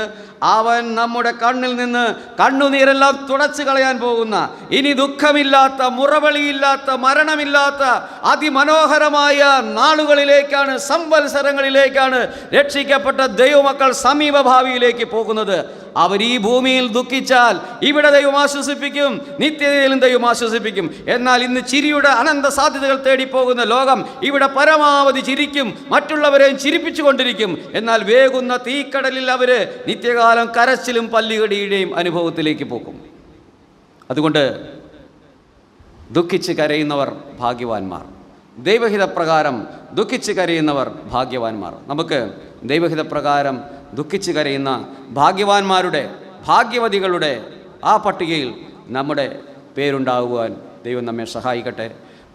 അവൻ നമ്മുടെ കണ്ണിൽ നിന്ന് കണ്ണുനീരെല്ലാം തുടച്ചു കളയാൻ പോകുന്ന, ഇനി ദുഃഖമില്ലാത്ത, മുറവിളിയില്ലാത്ത, മരണമില്ലാത്ത അതിമനോഹരമായ നാളുകളിലേക്കാണ്, സംവത്സരങ്ങളിലേക്കാണ് രക്ഷിക്കപ്പെട്ട ദൈവമക്കൾ സമീപഭാവിയിലേക്ക് പോകുന്നത്. അവർ ഈ ഭൂമിയിൽ ദുഃഖിച്ചാൽ ഇവിടെ ദൈവം ആശ്വസിപ്പിക്കും, നിത്യതയിലും ദൈവം ആശ്വസിപ്പിക്കും. എന്നാൽ ഇന്ന് ചിരിയുടെ അനന്ത സാധ്യതകൾ തേടിപ്പോകുന്ന ലോകം ഇവിടെ പരമാവധി ചിരിക്കും, മറ്റുള്ളവരെയും ചിരിപ്പിച്ചു കൊണ്ടിരിക്കും. എന്നാൽ വേകുന്ന തീക്കടലിൽ അവർ നിത്യകാലം കരച്ചിലും പല്ലുകടിയുടെയും അനുഭവത്തിലേക്ക് പോകും. അതുകൊണ്ട് ദുഃഖിച്ച് കരയുന്നവർ ഭാഗ്യവാന്മാർ. ദൈവഹിതപ്രകാരം ദുഃഖിച്ച് കരയുന്നവർ ഭാഗ്യവാന്മാർ. നമുക്ക് ദൈവഹിതപ്രകാരം ദുഃഖിച്ച് കരയുന്ന ഭാഗ്യവാന്മാരുടെ, ഭാഗ്യവതികളുടെ ആ പട്ടികയിൽ നമ്മുടെ പേരുണ്ടാകുവാൻ ദൈവം നമ്മെ സഹായിക്കട്ടെ.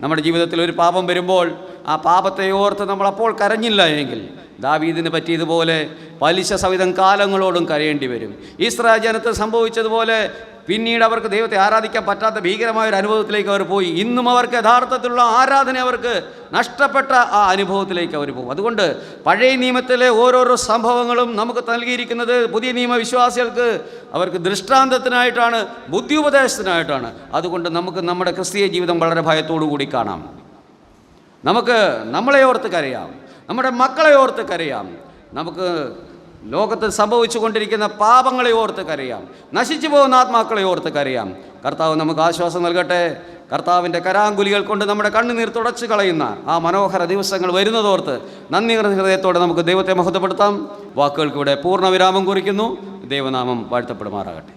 നമ്മുടെ ജീവിതത്തിൽ ഒരു പാപം വരുമ്പോൾ ആ പാപത്തെ ഓർത്ത് നമ്മൾ അപ്പോൾ കരഞ്ഞില്ല എങ്കിൽ ദാവീദിന് പറ്റിയതുപോലെ പലിശ സഹിതം കാലങ്ങളോടും കരയേണ്ടി വരും. ഇസ്രായേൽ ജനത്തിന് സംഭവിച്ചതുപോലെ പിന്നീട് അവർക്ക് ദൈവത്തെ ആരാധിക്കാൻ പറ്റാത്ത ഭീകരമായ ഒരു അനുഭവത്തിലേക്ക് അവർ പോയി. ഇന്നും അവർക്ക് യഥാർത്ഥത്തിലുള്ള ആരാധന അവർക്ക് നഷ്ടപ്പെട്ട ആ അനുഭവത്തിലേക്ക് അവർ പോകും. അതുകൊണ്ട് പഴയ നിയമത്തിലെ ഓരോരോ സംഭവങ്ങളും നമുക്ക് നൽകിയിരിക്കുന്നത് പുതിയ നിയമ വിശ്വാസികൾക്ക് അവർക്ക് ദൃഷ്ടാന്തത്തിനായിട്ടാണ്, ബുദ്ധി ഉപദേശത്തിനായിട്ടാണ്. അതുകൊണ്ട് നമുക്ക് നമ്മുടെ ക്രിസ്തീയ ജീവിതം വളരെ ഭയത്തോടു കൂടി കാണാം. നമുക്ക് നമ്മളെ ഓർത്ത് കരയാം, നമ്മുടെ മക്കളെ ഓർത്ത് കരയാം, നമുക്ക് ലോകത്ത് സംഭവിച്ചു കൊണ്ടിരിക്കുന്ന പാപങ്ങളെ ഓർത്ത് കരയാം, നശിച്ചു പോകുന്ന ആത്മാക്കളെ ഓർത്ത് കരയാം. കർത്താവ് നമുക്ക് ആശ്വാസം നൽകട്ടെ. കർത്താവിൻ്റെ കരാങ്കുലികൾ കൊണ്ട് നമ്മുടെ കണ്ണുനീർ തുടച്ചു കളയുന്ന ആ മനോഹര ദിവസങ്ങൾ വരുന്നതോർത്ത് നന്ദി ഹൃദയത്തോടെ നമുക്ക് ദൈവത്തെ മഹത്വപ്പെടുത്താം. വാക്കുകൾക്ക് ഇവിടെ പൂർണ്ണ വിരാമം കുറിക്കുന്നു. ദൈവനാമം വാഴ്ത്തപ്പെടുമാറാകട്ടെ.